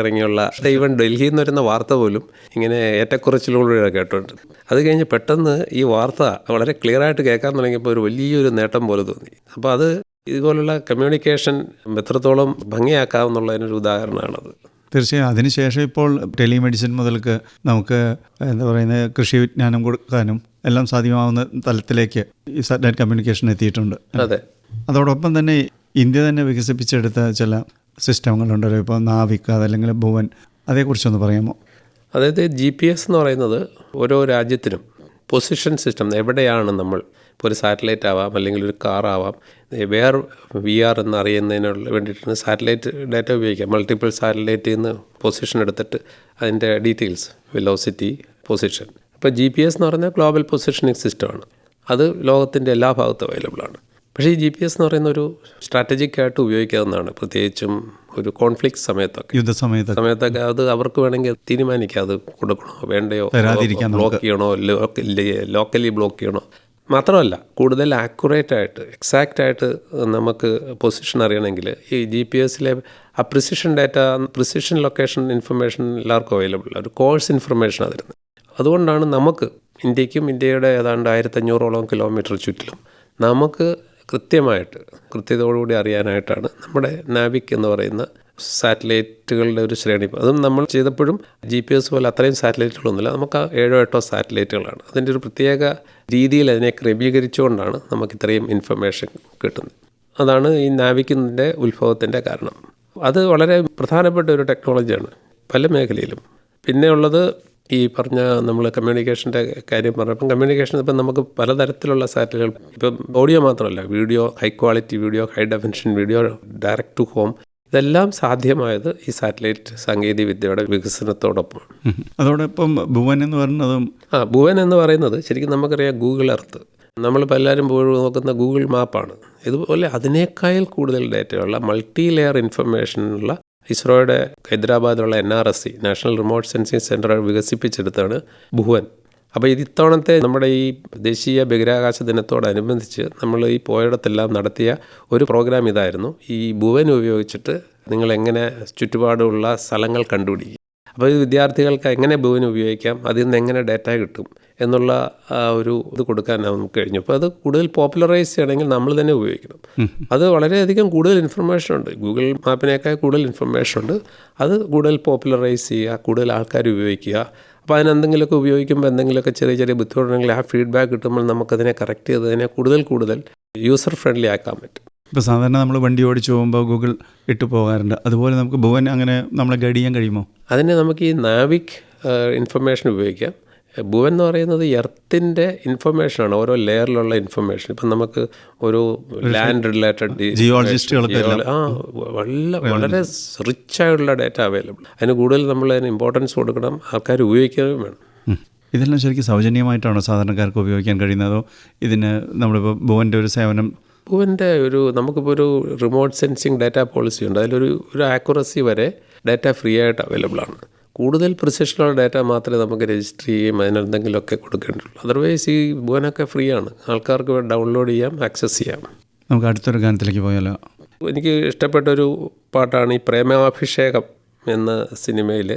ഇറങ്ങിയുള്ള ഈവൻ ഡൽഹിയിൽ നിന്ന് വരുന്ന വാർത്ത പോലും ഇങ്ങനെ ഏറ്റക്കുറച്ചിലൂടെ കേട്ടോണ്ട്. അത് കഴിഞ്ഞ് പെട്ടെന്ന് ഈ വാർത്ത വളരെ ക്ലിയർ ആയിട്ട് കേൾക്കാൻ തുടങ്ങിയപ്പോൾ ഒരു വലിയൊരു നേട്ടം പോലെ തോന്നി. അപ്പോൾ അത് ഇതുപോലുള്ള കമ്മ്യൂണിക്കേഷൻ എത്രത്തോളം ഭംഗിയാക്കാമെന്നുള്ളതിനൊരു ഉദാഹരണമാണത്. തീർച്ചയായും. അതിനുശേഷം ഇപ്പോൾ ടെലിമെഡിസിൻ മുതൽക്ക് നമുക്ക് എന്താ പറയുന്നത്, കൃഷി വിജ്ഞാനം കൊടുക്കാനും എല്ലാം സാധ്യമാവുന്ന തലത്തിലേക്ക് ഈ സാറ്റലൈറ്റ് കമ്മ്യൂണിക്കേഷൻ എത്തിയിട്ടുണ്ട്. അതെ. അതോടൊപ്പം തന്നെ ഇന്ത്യ തന്നെ വികസിപ്പിച്ചെടുത്ത ചില സിസ്റ്റങ്ങളുണ്ടല്ലോ, ഇപ്പോൾ നാവിക് അതല്ലെങ്കിൽ ഭുവൻ, അതേക്കുറിച്ചൊന്ന് പറയാമോ? അതായത് GPS എന്ന് പറയുന്നത് ഓരോ രാജ്യത്തിനും പൊസിഷൻ സിസ്റ്റം, എവിടെയാണ് നമ്മൾ, ഇപ്പോൾ ഒരു സാറ്റലൈറ്റ് ആവാം അല്ലെങ്കിൽ ഒരു കാർ ആവാം, വേർ വി ആർ എന്നറിയുന്നതിനുള്ള വേണ്ടിയിട്ടാണ് സാറ്റലൈറ്റ് ഡാറ്റ ഉപയോഗിക്കുക. മൾട്ടിപ്പിൾ സാറ്റലൈറ്റിൽ നിന്ന് പൊസിഷൻ എടുത്തിട്ട് അതിൻ്റെ ഡീറ്റെയിൽസ്, വെലോസിറ്റി, പൊസിഷൻ. ഇപ്പോൾ GPS എന്ന് പറഞ്ഞാൽ ഗ്ലോബൽ പൊസിഷനിങ് സിസ്റ്റമാണ്. അത് ലോകത്തിൻ്റെ എല്ലാ ഭാഗത്തും അവൈലബിളാണ്. പക്ഷേ ഈ GPS എന്ന് പറയുന്ന ഒരു സ്ട്രാറ്റജിക്കായിട്ട് ഉപയോഗിക്കാവുന്നതാണ്, പ്രത്യേകിച്ചും ഒരു കോൺഫ്ലിക്റ്റ് സമയത്തൊക്കെ അത് അവർക്ക് വേണമെങ്കിൽ തീരുമാനിക്കാം അത് കൊടുക്കണോ വേണ്ടയോ, ബ്ലോക്ക് ചെയ്യണോ, ലോക്കലി ബ്ലോക്ക് ചെയ്യണോ. മാത്രമല്ല കൂടുതൽ ആക്യുറേറ്റായിട്ട് എക്സാക്റ്റായിട്ട് നമുക്ക് പൊസിഷൻ അറിയണമെങ്കിൽ ഈ GPS-ലെ ആ precision data, precision location information എല്ലാവർക്കും അവൈലബിൾ, ഒരു കോഴ്സ് ഇൻഫർമേഷൻ അതിരുന്നത്. അതുകൊണ്ടാണ് നമുക്ക് ഇന്ത്യക്കും ഇന്ത്യയുടെ ഏതാണ്ട് 1500ഓളം കിലോമീറ്റർ ചുറ്റിലും നമുക്ക് കൃത്യതയോടുകൂടി അറിയാനായിട്ടാണ് നമ്മുടെ നാവിക് എന്ന് പറയുന്ന സാറ്റലൈറ്റുകളുടെ ഒരു ശ്രേണി. അതും നമ്മൾ ചെയ്തപ്പോഴും GPS പോലെ അത്രയും സാറ്റലൈറ്റുകളൊന്നുമില്ല, നമുക്ക് 7-8 സാറ്റലൈറ്റുകളാണ്. അതിൻ്റെ ഒരു പ്രത്യേക രീതിയിൽ അതിനെ ക്രമീകരിച്ചുകൊണ്ടാണ് നമുക്ക് ഇത്രയും ഇൻഫർമേഷൻ കിട്ടുന്നത്. അതാണ് ഈ നാവിക്കിൻ്റെ ഉത്ഭവത്തിൻ്റെ കാരണം. അത് വളരെ പ്രധാനപ്പെട്ട ഒരു ടെക്നോളജിയാണ് പല മേഖലയിലും. പിന്നെ ഉള്ളത് ഈ പറഞ്ഞ നമ്മൾ കമ്മ്യൂണിക്കേഷൻ്റെ കാര്യം പറഞ്ഞപ്പം, കമ്മ്യൂണിക്കേഷൻ ഇപ്പം നമുക്ക് പലതരത്തിലുള്ള സാറ്റലൈറ്റുകൾ, ഇപ്പം ഓഡിയോ മാത്രമല്ല, video, high quality video, high definition video, direct to home, ഇതെല്ലാം സാധ്യമായത് ഈ സാറ്റലൈറ്റ് സാങ്കേതിക വിദ്യയുടെ വികസനത്തോടൊപ്പം. അതോടൊപ്പം ഭുവൻ എന്ന് പറയുന്നതും ഭുവൻ എന്ന് പറയുന്നത് ശരിക്കും നമുക്കറിയാം ഗൂഗിൾ എർത്ത്, നമ്മളിപ്പോൾ എല്ലാവരും പോയി നോക്കുന്ന ഗൂഗിൾ മാപ്പാണ്. ഇതുപോലെ അതിനേക്കാൾ കൂടുതൽ ഡേറ്റയുള്ള മൾട്ടി ലെയർ ഇൻഫർമേഷനുള്ള ഇസ്രോയുടെ ഹൈദരാബാദിലുള്ള NRSC national remote sensing centre വികസിപ്പിച്ചെടുത്താണ് ഭുവൻ. അപ്പോൾ ഇത്തവണത്തെ നമ്മുടെ ഈ ദേശീയ ബഹിരാകാശ ദിനത്തോടനുബന്ധിച്ച് നമ്മൾ ഈ പോയിടത്തെല്ലാം നടത്തിയ ഒരു പ്രോഗ്രാം ഇതായിരുന്നു. ഈ ഭുവൻ ഉപയോഗിച്ചിട്ട് നിങ്ങളെങ്ങനെ ചുറ്റുപാടുള്ള സ്ഥലങ്ങൾ കണ്ടുപിടിക്കും. അപ്പോൾ ഈ വിദ്യാർത്ഥികൾക്ക് എങ്ങനെ ഭുവൻ ഉപയോഗിക്കാം, അതിൽ നിന്ന് എങ്ങനെ ഡാറ്റ കിട്ടും എന്നുള്ള ഒരു ഇത് കൊടുക്കാൻ നമുക്ക് കഴിഞ്ഞു. അപ്പോൾ അത് കൂടുതൽ പോപ്പുലറൈസ് ചെയ്യണമെങ്കിൽ നമ്മൾ തന്നെ ഉപയോഗിക്കണം. അത് വളരെയധികം കൂടുതൽ ഇൻഫർമേഷൻ ഉണ്ട്, ഗൂഗിൾ മാപ്പിനേക്കാൾ കൂടുതൽ ഇൻഫർമേഷൻ ഉണ്ട്. അത് കൂടുതൽ പോപ്പുലറൈസ് ചെയ്യുക, കൂടുതൽ ആൾക്കാർ ഉപയോഗിക്കുക. അപ്പോൾ അതിനെന്തെങ്കിലുമൊക്കെ ഉപയോഗിക്കുമ്പോൾ എന്തെങ്കിലുമൊക്കെ ചെറിയ ബുദ്ധിമുട്ടുണ്ടെങ്കിൽ ആ ഫീഡ്ബാക്ക് കിട്ടുമ്പോൾ നമുക്കതിനെ കറക്റ്റ് ചെയ്തതിനെ കൂടുതൽ യൂസർ ഫ്രണ്ട്ലി ആക്കാൻ പറ്റും. ഇപ്പോൾ സാധാരണ നമ്മൾ വണ്ടി ഓടിച്ച് പോകുമ്പോൾ ഗൂഗിൾ ഇട്ട് പോകാറുണ്ട്, അതുപോലെ നമുക്ക് ഭുവൻ അങ്ങനെ നമ്മളെ ഗൈഡ് ചെയ്യാൻ കഴിയുമോ? അതിന് നമുക്ക് ഈ നാവിക് ഇൻഫർമേഷൻ ഉപയോഗിക്കാം. ഭുവൻ എന്ന് പറയുന്നത് എർത്തിൻ്റെ ഇൻഫർമേഷനാണ്, ഓരോ ലെയറിലുള്ള ഇൻഫർമേഷൻ. ഇപ്പം നമുക്ക് ഒരു ലാൻഡ് റിലേറ്റഡ് ജിയോളജിസ്റ്റുകൾക്ക് വളരെ റിച്ചായുള്ള ഡാറ്റ അവൈലബിൾ. അതിന് കൂടുതൽ നമ്മൾ അതിന് ഇമ്പോർട്ടൻസ് കൊടുക്കണം, ആൾക്കാർ ഉപയോഗിക്കുകയും വേണം. ഇതെല്ലാം ശരിക്കും സൗജന്യമായിട്ടാണോ സാധാരണക്കാർക്ക് ഉപയോഗിക്കാൻ കഴിയുന്നതോ ഇതിന് നമ്മളിപ്പോൾ ഭുവൻ്റെ ഒരു സേവനം? ഭുവൻ്റെ നമുക്കിപ്പോൾ ഒരു റിമോട്ട് സെൻസിങ് ഡാറ്റ പോളിസി ഉണ്ട്. അതിലൊരു ആക്യുറസി വരെ ഡാറ്റ ഫ്രീ ആയിട്ട് അവൈലബിൾ ആണ്. കൂടുതൽ പ്രിസിഷനുള്ള ഡാറ്റ മാത്രമേ നമുക്ക് രജിസ്റ്റർ ചെയ്യുകയും അതിനെന്തെങ്കിലുമൊക്കെ കൊടുക്കേണ്ടുള്ളൂ. അതർവൈസ് ഈ ഭുവനൊക്കെ ഫ്രീ ആണ്, ആൾക്കാർക്ക് ഡൗൺലോഡ് ചെയ്യാം, ആക്സസ് ചെയ്യാം. നമുക്ക് അടുത്തൊരു ഗാനത്തിലേക്ക് പോയാലോ? എനിക്ക് ഇഷ്ടപ്പെട്ടൊരു പാട്ടാണ് ഈ പ്രേമാഭിഷേകം എന്ന സിനിമയിൽ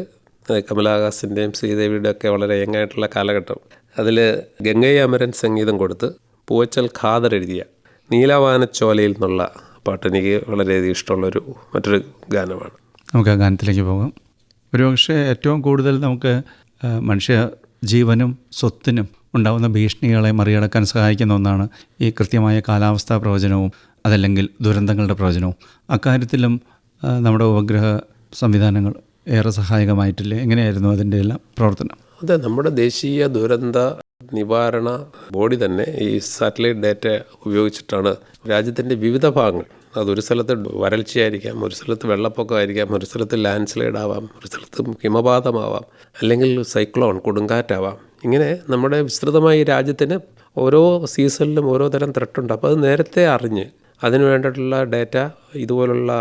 കമലഹാസൻ്റെയും ശ്രീദേവിയുടെ ഒക്കെ വളരെ യങ്ങായിട്ടുള്ള കാലഘട്ടം. അതിൽ ഗംഗയ്യ അമരൻ സംഗീതം കൊടുത്ത് പൂവച്ചൽ ഖാദർ എഴുതിയ നീലവാനച്ചോലയിൽ നിന്നുള്ള പാട്ട് എനിക്ക് വളരെയധികം ഇഷ്ടമുള്ളൊരു മറ്റൊരു ഗാനമാണ്. നമുക്ക് ആ ഗാനത്തിലേക്ക് പോകാം. ഒരുപക്ഷെ ഏറ്റവും കൂടുതൽ നമുക്ക് മനുഷ്യ ജീവനും സ്വത്തിനും ഉണ്ടാകുന്ന ഭീഷണികളെ മറികടക്കാൻ സഹായിക്കുന്ന ഒന്നാണ് ഈ കൃത്യമായ കാലാവസ്ഥാ പ്രവചനവും അതല്ലെങ്കിൽ ദുരന്തങ്ങളുടെ പ്രവചനവും. അക്കാര്യത്തിലും നമ്മുടെ ഉപഗ്രഹ സംവിധാനങ്ങൾ ഏറെ സഹായകമായിട്ടില്ലേ? എങ്ങനെയായിരുന്നു അതിൻ്റെ എല്ലാം പ്രവർത്തനം? അതെ, നമ്മുടെ ദേശീയ ദുരന്ത നിവാരണ ബോഡി തന്നെ ഈ സാറ്റലൈറ്റ് ഡാറ്റ ഉപയോഗിച്ചിട്ടാണ് രാജ്യത്തിൻ്റെ വിവിധ ഭാഗങ്ങൾ, അതൊരു സ്ഥലത്ത് വരൾച്ചയായിരിക്കാം, ഒരു സ്ഥലത്ത് വെള്ളപ്പൊക്കമായിരിക്കാം, ഒരു സ്ഥലത്ത് ലാൻഡ് സ്ലൈഡ് ആവാം, ഒരു സ്ഥലത്ത് ഹിമപാതമാവാം, അല്ലെങ്കിൽ സൈക്ലോൺ കൊടുങ്കാറ്റാവാം. ഇങ്ങനെ നമ്മുടെ വിസ്തൃതമായ ഈ രാജ്യത്തിന് ഓരോ സീസണിലും ഓരോ തരം ത്രെട്ടുണ്ട്. അപ്പോൾ അത് നേരത്തെ അറിഞ്ഞ് അതിന് വേണ്ടിയിട്ടുള്ള ഡാറ്റ ഇതുപോലുള്ള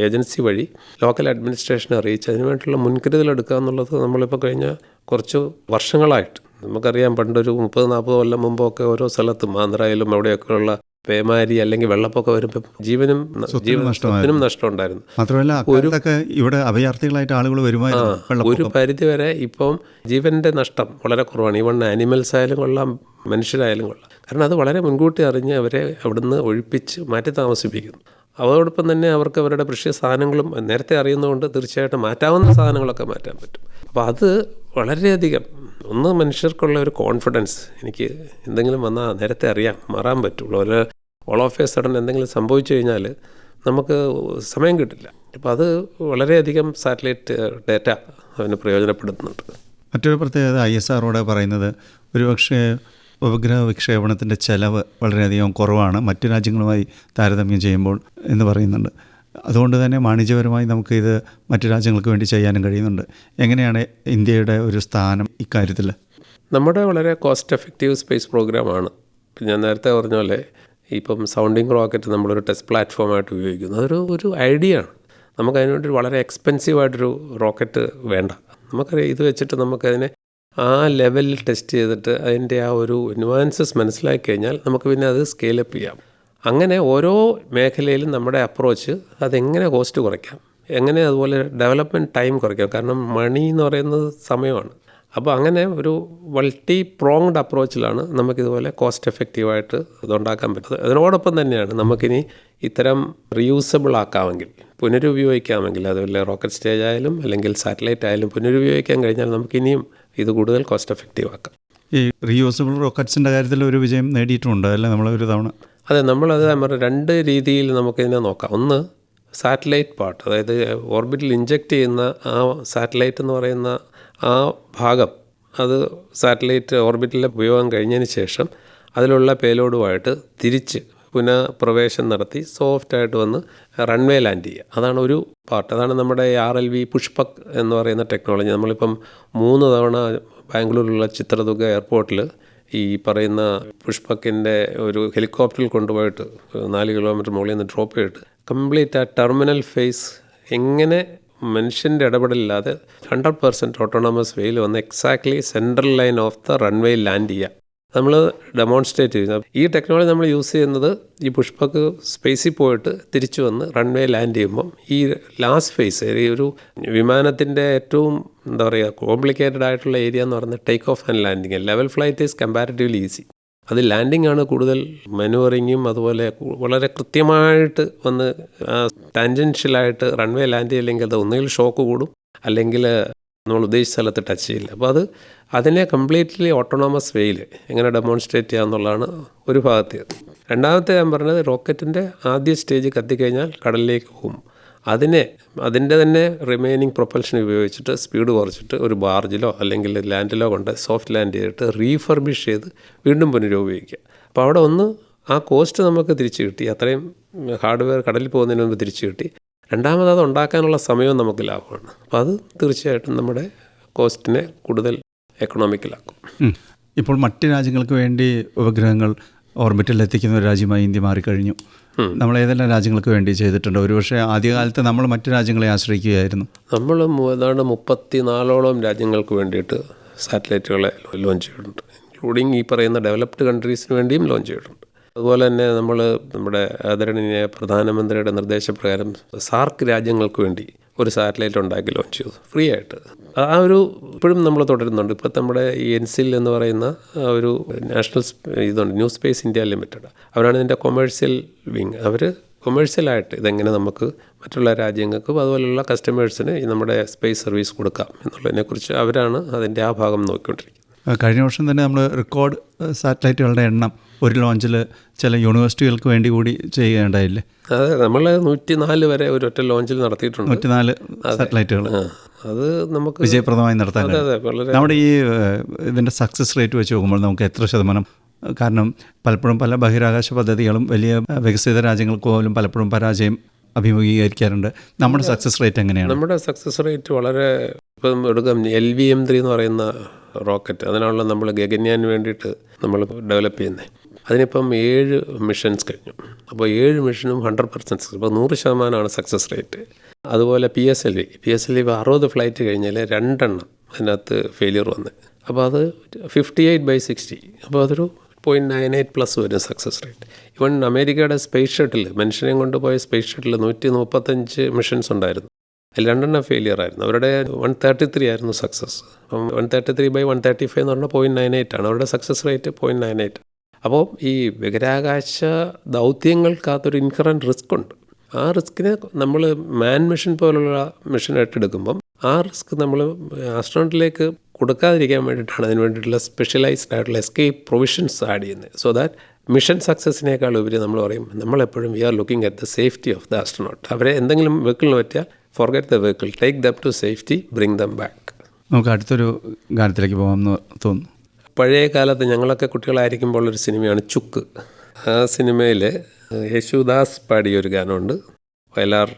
ഏജൻസി വഴി ലോക്കൽ അഡ്മിനിസ്ട്രേഷനെ അറിയിച്ച് അതിന് വേണ്ടിയിട്ടുള്ള മുൻകരുതൽ എടുക്കുക എന്നുള്ളത് നമ്മളിപ്പോൾ കഴിഞ്ഞ കുറച്ച് വർഷങ്ങളായിട്ട് നമുക്കറിയാം. പണ്ടൊരു 30-40 കൊല്ലം മുമ്പൊക്കെ ഓരോ സ്ഥലത്തും ആന്ധ്രയിലും അവിടെയൊക്കെയുള്ള പേമാരി അല്ലെങ്കിൽ വെള്ളപ്പൊക്കം വരുമ്പോൾ ജീവനും നഷ്ടം ഉണ്ടായിരുന്നു. മാത്രമല്ല ഇവിടെ അഭയാർത്ഥികളായിട്ട് ആളുകൾ വരുമായിരുന്നു. ഒരു പരിധി വരെ ഇപ്പം ജീവൻ്റെ നഷ്ടം വളരെ കുറവാണ്. ഈവൺ ആനിമൽസ് ആയാലും കൊള്ളാം, മനുഷ്യരായാലും കൊള്ളാം. കാരണം അത് വളരെ മുൻകൂട്ടി അറിഞ്ഞ് അവരെ അവിടുന്ന് ഒഴിപ്പിച്ച് മാറ്റി താമസിപ്പിക്കുന്നു. അതോടൊപ്പം തന്നെ അവർക്ക് അവരുടെ ഭക്ഷ്യ സാധനങ്ങളും നേരത്തെ അറിയുന്നതുകൊണ്ട് തീർച്ചയായിട്ടും മാറ്റാവുന്ന സാധനങ്ങളൊക്കെ മാറ്റാൻ പറ്റും. അപ്പോൾ അത് വളരെയധികം മനുഷ്യർക്കുള്ള ഒരു കോൺഫിഡൻസ്, എനിക്ക് എന്തെങ്കിലും വന്നാൽ നേരത്തെ അറിയാം, മാറാൻ പറ്റുള്ളൂ. ഒരു ഓൾ ഓഫ് എ സഡൻ എന്തെങ്കിലും സംഭവിച്ചു കഴിഞ്ഞാൽ നമുക്ക് സമയം കിട്ടില്ല. അപ്പോൾ അത് വളരെയധികം സാറ്റലൈറ്റ് ഡാറ്റ അതിന് പ്രയോജനപ്പെടുത്തുന്നുണ്ട്. മറ്റൊരു പ്രത്യേകത ISROടെ പറയുന്നത് ഒരുപക്ഷെ ഉപഗ്രഹ വിക്ഷേപണത്തിൻ്റെ ചെലവ് വളരെയധികം കുറവാണ് മറ്റു രാജ്യങ്ങളുമായി താരതമ്യം ചെയ്യുമ്പോൾ എന്ന് പറയുന്നുണ്ട്. അതുകൊണ്ട് തന്നെ വാണിജ്യപരമായി നമുക്കിത് മറ്റു രാജ്യങ്ങൾക്ക് വേണ്ടി ചെയ്യാനും കഴിയുന്നുണ്ട്. എങ്ങനെയാണ് ഇന്ത്യയുടെ ഒരു സ്ഥാനം ഇക്കാര്യത്തിൽ? നമ്മുടെ വളരെ കോസ്റ്റ് എഫക്റ്റീവ് സ്പേസ് പ്രോഗ്രാമാണ്. ഞാൻ നേരത്തെ പറഞ്ഞ പോലെ ഇപ്പം സൗണ്ടിങ് റോക്കറ്റ് നമ്മളൊരു ടെസ്റ്റ് പ്ലാറ്റ്ഫോമായിട്ട് ഉപയോഗിക്കുന്നു. ഒരു ഐഡിയ ആണ്. നമുക്കതിനുവേണ്ടി വളരെ എക്സ്പെൻസീവായിട്ടൊരു റോക്കറ്റ് വേണ്ട. നമുക്കറിയാം, ഇത് വെച്ചിട്ട് നമുക്കതിനെ ആ ലെവലിൽ ടെസ്റ്റ് ചെയ്തിട്ട് അതിൻ്റെ ആ ഒരു ന്യൂവാൻസസ് മനസ്സിലാക്കി കഴിഞ്ഞാൽ നമുക്ക് പിന്നെ അത് സ്കെയിലപ്പ് ചെയ്യാം. അങ്ങനെ ഓരോ മേഖലയിലും നമ്മുടെ അപ്രോച്ച് അതെങ്ങനെ കോസ്റ്റ് കുറയ്ക്കാം, എങ്ങനെ അതുപോലെ ഡെവലപ്മെൻറ്റ് ടൈം കുറയ്ക്കാം. കാരണം മണി എന്ന് പറയുന്നത് സമയമാണ്. അപ്പോൾ അങ്ങനെ ഒരു മൾട്ടി പ്രോങ്ഡ് അപ്രോച്ചിലാണ് നമുക്കിതുപോലെ കോസ്റ്റ് എഫക്റ്റീവായിട്ട് ഇതുണ്ടാക്കാൻ പറ്റുന്നത്. അതിനോടൊപ്പം തന്നെയാണ് നമുക്കിനി ഇത്തരം റീയൂസബിൾ ആക്കാമെങ്കിൽ, പുനരുപയോഗിക്കാമെങ്കിൽ, അതുപോലെ റോക്കറ്റ് സ്റ്റേജ് ആയാലും അല്ലെങ്കിൽ സാറ്റലൈറ്റ് ആയാലും പുനരുപയോഗിക്കാൻ കഴിഞ്ഞാൽ നമുക്കിനിയും ഇത് കൂടുതൽ കോസ്റ്റ് എഫക്റ്റീവ് ആക്കാം. ഈ റീയൂസബിൾ റോക്കറ്റ്സിൻ്റെ കാര്യത്തിൽ ഒരു വിജയം നേടിയിട്ടുണ്ട് അല്ലേ നമ്മളൊരു തവണ? അതെ, നമ്മളത് രണ്ട് രീതിയിൽ നമുക്കിതിനെ നോക്കാം. ഒന്ന് സാറ്റലൈറ്റ് പാർട്ട്, അതായത് ഓർബിറ്റിൽ ഇഞ്ചെക്റ്റ് ചെയ്യുന്ന ആ സാറ്റലൈറ്റ് എന്ന് പറയുന്ന ആ ഭാഗം, അത് സാറ്റലൈറ്റ് ഓർബിറ്റിലെ ഉപയോഗം കഴിഞ്ഞതിന് ശേഷം അതിലുള്ള പേലോഡുമായിട്ട് തിരിച്ച് പുനഃപ്രവേശം നടത്തി സോഫ്റ്റായിട്ട് വന്ന് റൺവേ ലാൻഡ് ചെയ്യുക. അതാണ് ഒരു പാർട്ട്. അതാണ് നമ്മുടെ RLV പുഷ്പക് എന്ന് പറയുന്ന ടെക്നോളജി. നമ്മളിപ്പം 3 തവണ ബാംഗ്ലൂരിലുള്ള ചിത്രദുർഗ എയർപോർട്ടിൽ ഈ പറയുന്ന പുഷ്പക്കിൻ്റെ ഒരു ഹെലികോപ്റ്ററിൽ കൊണ്ടുപോയിട്ട് 4 കിലോമീറ്റർ മുകളിൽ നിന്ന് ഡ്രോപ്പ് ചെയ്തിട്ട് കംപ്ലീറ്റ് ആ ടെർമിനൽ ഫേസ് എങ്ങനെ മനുഷ്യൻ്റെ ഇടപെടലില്ലാതെ 100% ഓട്ടോണമസ് വേയിൽ വന്ന് exactly central line of the runway land ചെയ്യുക. നമ്മൾ ഡെമോൺസ്ട്രേറ്റ് ചെയ്യുന്നത് ഈ ടെക്നോളജി നമ്മൾ യൂസ് ചെയ്യുന്നത് ഈ പുഷ്പക്ക് സ്പേസിൽ പോയിട്ട് തിരിച്ചു വന്ന് റൺവേ ലാൻഡ് ചെയ്യുമ്പം ഈ ലാസ്റ്റ് ഫേസ്, ഈ ഒരു വിമാനത്തിൻ്റെ ഏറ്റവും എന്താ പറയുക കോംപ്ലിക്കേറ്റഡ് ആയിട്ടുള്ള ഏരിയ എന്ന് പറയുന്നത് take off and landing. Level flight is comparatively easy. അത് ലാൻഡിങ് ആണ് കൂടുതൽ മാനുവറിങ്ങും അതുപോലെ വളരെ കൃത്യമായിട്ട് വന്ന് ടാൻജൻഷ്യലായിട്ട് റൺവേ ലാൻഡ് ചെയ്യില്ലെങ്കിൽ അത് ഒന്നുകിൽ ഷോക്ക് കൂടും അല്ലെങ്കിൽ നമ്മൾ ഉദ്ദേശിച്ച സ്ഥലത്ത് ടച്ച് ചെയ്യില്ല. അപ്പോൾ അതിനെ കംപ്ലീറ്റ്ലി ഓട്ടോണോമസ് വേയിൽ എങ്ങനെ ഡെമോൺസ്ട്രേറ്റ് ചെയ്യുക എന്നുള്ളതാണ് ഒരു ഭാഗത്തേത്. രണ്ടാമത്തെ ഞാൻ പറഞ്ഞത് റോക്കറ്റിൻ്റെ ആദ്യ സ്റ്റേജ് കത്തിക്കഴിഞ്ഞാൽ കടലിലേക്ക് പോകും. അതിൻ്റെ തന്നെ റിമൈനിങ് പ്രൊപ്പൽഷൻ ഉപയോഗിച്ചിട്ട് സ്പീഡ് കുറച്ചിട്ട് ഒരു ബാർജിലോ അല്ലെങ്കിൽ ലാൻഡിലോ കൊണ്ട് സോഫ്റ്റ് ലാൻഡ് ചെയ്തിട്ട് റീഫർബിഷ് ചെയ്ത് വീണ്ടും പുനരുപയോഗിക്കുക. അപ്പോൾ അവിടെ ആ കോസ്റ്റ് നമുക്ക് തിരിച്ചു കിട്ടി, അത്രയും ഹാർഡ്വെയർ കടലിൽ പോകുന്നതിന് മുമ്പ് തിരിച്ചു കിട്ടി. രണ്ടാമത് അത് ഉണ്ടാക്കാനുള്ള സമയവും നമുക്ക് ലാഭമാണ്. അപ്പോൾ അത് തീർച്ചയായിട്ടും നമ്മുടെ കോസ്റ്റിനെ കൂടുതൽ എക്കണോമിക്കലാക്കും. ഇപ്പോൾ മറ്റ് രാജ്യങ്ങൾക്ക് വേണ്ടി ഉപഗ്രഹങ്ങൾ ഓർബിറ്റിൽ എത്തിക്കുന്ന ഒരു രാജ്യമായി ഇന്ത്യ മാറിക്കഴിഞ്ഞു. നമ്മൾ ഏതെല്ലാം രാജ്യങ്ങൾക്ക് വേണ്ടി ചെയ്തിട്ടുണ്ട്? ഒരുപക്ഷെ ആദ്യകാലത്ത് നമ്മൾ മറ്റ് രാജ്യങ്ങളെ ആശ്രയിക്കുകയായിരുന്നു. നമ്മൾ ഏതാണ്ട് 34ഓളം രാജ്യങ്ങൾക്ക് വേണ്ടിയിട്ട് സാറ്റലൈറ്റുകളെ ലോഞ്ച് ചെയ്തിട്ടുണ്ട്. ഇൻക്ലൂഡിങ് ഈ പറയുന്ന ഡെവലപ്ഡ് കൺട്രീസിന് വേണ്ടിയും ലോഞ്ച് ചെയ്തിട്ടുണ്ട്. അതുപോലെ തന്നെ നമ്മൾ നമ്മുടെ ആദരണീയ പ്രധാനമന്ത്രിയുടെ നിർദ്ദേശപ്രകാരം സാർക്ക് രാജ്യങ്ങൾക്ക് വേണ്ടി ഒരു സാറ്റലൈറ്റ് ഉണ്ടാക്കി ലോഞ്ച് ചെയ്തു ഫ്രീ ആയിട്ട്. ഇപ്പോഴും നമ്മൾ തുടരുന്നുണ്ട്. ഇപ്പോൾ നമ്മുടെ ഈ എൻസിൽ എന്ന് പറയുന്ന ഒരു നാഷണൽ ഇതുണ്ട്, ന്യൂ സ്പേസ് ഇന്ത്യ ലിമിറ്റഡ്. അവരാണ് ഇതിൻ്റെ കൊമേഴ്സ്യൽ വിങ്. അവർ കൊമേഴ്സ്യലായിട്ട് ഇതെങ്ങനെ നമുക്ക് മറ്റുള്ള രാജ്യങ്ങൾക്കും അതുപോലെയുള്ള കസ്റ്റമേഴ്സിന് നമ്മുടെ സ്പേസ് സർവീസ് കൊടുക്കാം എന്നുള്ളതിനെക്കുറിച്ച് അവരാണ് അതിൻ്റെ ആ ഭാഗം നോക്കിക്കൊണ്ടിരിക്കുന്നത്. കഴിഞ്ഞ വർഷം തന്നെ നമ്മൾ റെക്കോർഡ് സാറ്റലൈറ്റുകളുടെ എണ്ണം ഒരു ലോഞ്ചിൽ ചില യൂണിവേഴ്സിറ്റികൾക്ക് വേണ്ടി കൂടി ചെയ്യുകയുണ്ടായില്ലേ? അതെ, നമ്മൾ 104 വരെ ഒരു ഒറ്റ ലോഞ്ചിൽ നടത്തിയിട്ടുണ്ട്. 104 സാറ്റലൈറ്റുകൾ അത് നമുക്ക് വിജയപ്രദമായി നടത്താൻ. നമ്മുടെ ഈ ഇതിൻ്റെ സക്സസ് റേറ്റ് വെച്ച് നോക്കുമ്പോൾ നമുക്ക് എത്ര ശതമാനം? കാരണം പലപ്പോഴും പല ബഹിരാകാശ പദ്ധതികളും വലിയ വികസിത രാജ്യങ്ങൾക്ക് പോലും പലപ്പോഴും പരാജയം അഭിമുഖീകരിക്കാറുണ്ട്. നമ്മുടെ സക്സസ് റേറ്റ് എങ്ങനെയാണ്? നമ്മുടെ സക്സസ് റേറ്റ് വളരെ, ഇപ്പം എടുക്കാം LVM-3 എന്ന് പറയുന്ന റോക്കറ്റ്, അതിനാണല്ലോ നമ്മൾ ഗഗൻയാന് വേണ്ടിയിട്ട് നമ്മൾ ഡെവലപ്പ് ചെയ്യുന്നത്. അതിനിപ്പം 7 മിഷൻസ് കഴിഞ്ഞു. അപ്പോൾ 7 മിഷനും 100% ഇപ്പോൾ 100% സക്സസ് റേറ്റ്. അതുപോലെ PSLV 60 ഫ്ലൈറ്റ് കഴിഞ്ഞാൽ 2 എണ്ണം അതിനകത്ത് ഫെയിലിയർ വന്ന്. അപ്പോൾ അത് 58/60. അപ്പോൾ അതൊരു 0.98+ വരും സക്സസ് റേറ്റ്. ഇവൺ അമേരിക്കയുടെ സ്പേസ് ഷട്ടിൽ, മനുഷ്യനെയും കൊണ്ടുപോയ സ്പേസ് ഷട്ടിൽ 135 മിഷൻസ് ഉണ്ടായിരുന്നു. അതിൽ 2 എണ്ണം ഫെയിലിയർ ആയിരുന്നു. അവരുടെ 133 ആയിരുന്നു സക്സസ്. അപ്പം 133/135 എന്ന് പറഞ്ഞാൽ 0.98 ആണ്. അവരുടെ സക്സസ് റേറ്റ് 0.98. അപ്പോൾ ഈ ബഹിരാകാശ ദൗത്യങ്ങൾക്കകത്തൊരു ഇൻഹറൻറ്റ് റിസ്ക് ഉണ്ട്. ആ റിസ്കിനെ നമ്മൾ മാൻ മിഷൻ പോലുള്ള മിഷൻ ഏറ്റെടുക്കുമ്പം ആ റിസ്ക് നമ്മൾ ആസ്ട്രോണറ്റിലേക്ക് കൊടുക്കാതിരിക്കാൻ വേണ്ടിയിട്ടാണ് അതിന് വേണ്ടിയിട്ടുള്ള സ്പെഷ്യലൈസ്ഡ് ആയിട്ടുള്ള എസ്കേപ്പ് പ്രൊവിഷൻസ് ആഡ് ചെയ്യുന്നത്. സോ ദാറ്റ് മിഷൻ സക്സസിനേക്കാൾ ഉപരി നമ്മൾ പറയും, നമ്മളെപ്പോഴും we are looking at the safety of the astronaut. അവരെ എന്തെങ്കിലും വെഹിക്കിളിന് പറ്റിയാൽ forget the vehicle, take them to safety, bring them back. നമുക്ക് അടുത്തൊരു ഗാനത്തിലേക്ക് പോകാമെന്ന് തോന്നുന്നു. പഴയ കാലത്ത് ഞങ്ങളൊക്കെ കുട്ടികളായിരിക്കുമ്പോൾ ഒരു സിനിമയാണ് ചുക്ക്. ആ സിനിമയിൽ യേശുദാസ് പാടിയൊരു ഗാനമുണ്ട്. വയലാർ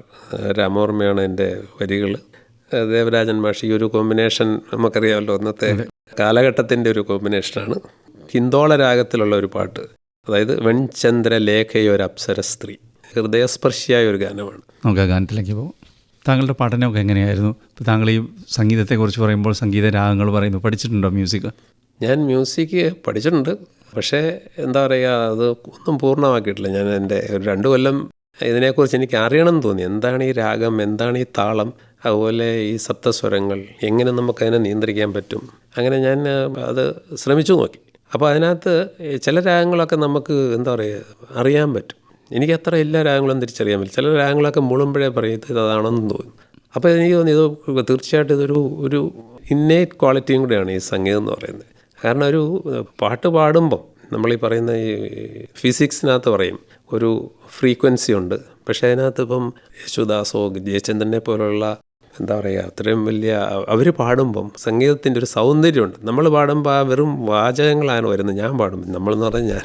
രാമവർമ്മയാണ് എൻ്റെ വരികൾ. ദേവരാജൻ മാഷി. ഈ ഒരു കോമ്പിനേഷൻ നമുക്കറിയാമല്ലോ, അന്നത്തെ കാലഘട്ടത്തിൻ്റെ ഒരു കോമ്പിനേഷനാണ്. ഹിന്ദോള രാഗത്തിലുള്ള ഒരു പാട്ട്, അതായത് വെൺചന്ദ്രലേഖയൊരു അപ്സര സ്ത്രീ, ഹൃദയസ്പർശിയായ ഒരു ഗാനമാണ്. നമുക്ക് ആ ഗാനത്തിലേക്ക് പോകും. താങ്കളുടെ പഠനമൊക്കെ എങ്ങനെയായിരുന്നു? ഇപ്പോൾ താങ്കൾ ഈ സംഗീതത്തെക്കുറിച്ച് പറയുമ്പോൾ സംഗീത രാഗങ്ങൾ പറയുന്നു, പഠിച്ചിട്ടുണ്ടോ മ്യൂസിക്? ഞാൻ മ്യൂസിക് പഠിച്ചിട്ടുണ്ട്, പക്ഷേ എന്താ പറയുക, അത് ഒന്നും പൂർണ്ണമാക്കിയിട്ടില്ല. ഞാൻ എൻ്റെ ഒരു 2 കൊല്ലം ഇതിനെക്കുറിച്ച് എനിക്ക് അറിയണമെന്ന് തോന്നി. എന്താണ് ഈ രാഗം, എന്താണ് ഈ താളം, അതുപോലെ ഈ സപ്തസ്വരങ്ങൾ, എങ്ങനെ നമുക്കതിനെ നിയന്ത്രിക്കാൻ പറ്റും. അങ്ങനെ ഞാൻ അത് ശ്രമിച്ചു നോക്കി. അപ്പോൾ അതിനകത്ത് ചില രാഗങ്ങളൊക്കെ നമുക്ക് എന്താ പറയുക അറിയാൻ പറ്റും. എനിക്കത്ര എല്ലാ രാഗങ്ങളും തിരിച്ചറിയാൻ പറ്റും. ചില രാഗങ്ങളൊക്കെ മുളുമ്പോഴേ പറയും ഇത് അതാണെന്ന് തോന്നും. അപ്പോൾ എനിക്ക് തോന്നി ഇത് തീർച്ചയായിട്ടും ഒരു ഇന്നേറ്റ് ക്വാളിറ്റിയും കൂടെയാണ് ഈ സംഗീതം എന്ന് പറയുന്നത്. കാരണം ഒരു പാട്ട് പാടുമ്പം നമ്മളീ പറയുന്ന ഈ ഫിസിക്സിനകത്ത് പറയും ഒരു ഫ്രീക്വൻസി ഉണ്ട്. പക്ഷേ അതിനകത്ത് ഇപ്പം യേശുദാസോ ജയചന്ദ്രനെ പോലുള്ള എന്താ പറയുക അത്രയും വലിയ അവർ പാടുമ്പം സംഗീതത്തിൻ്റെ ഒരു സൗന്ദര്യമുണ്ട്. നമ്മൾ പാടുമ്പോൾ ആ വെറും വാചകങ്ങളാണ് വരുന്നത്. ഞാൻ പാടുമ്പോൾ നമ്മളെന്ന് പറഞ്ഞാൽ ഞാൻ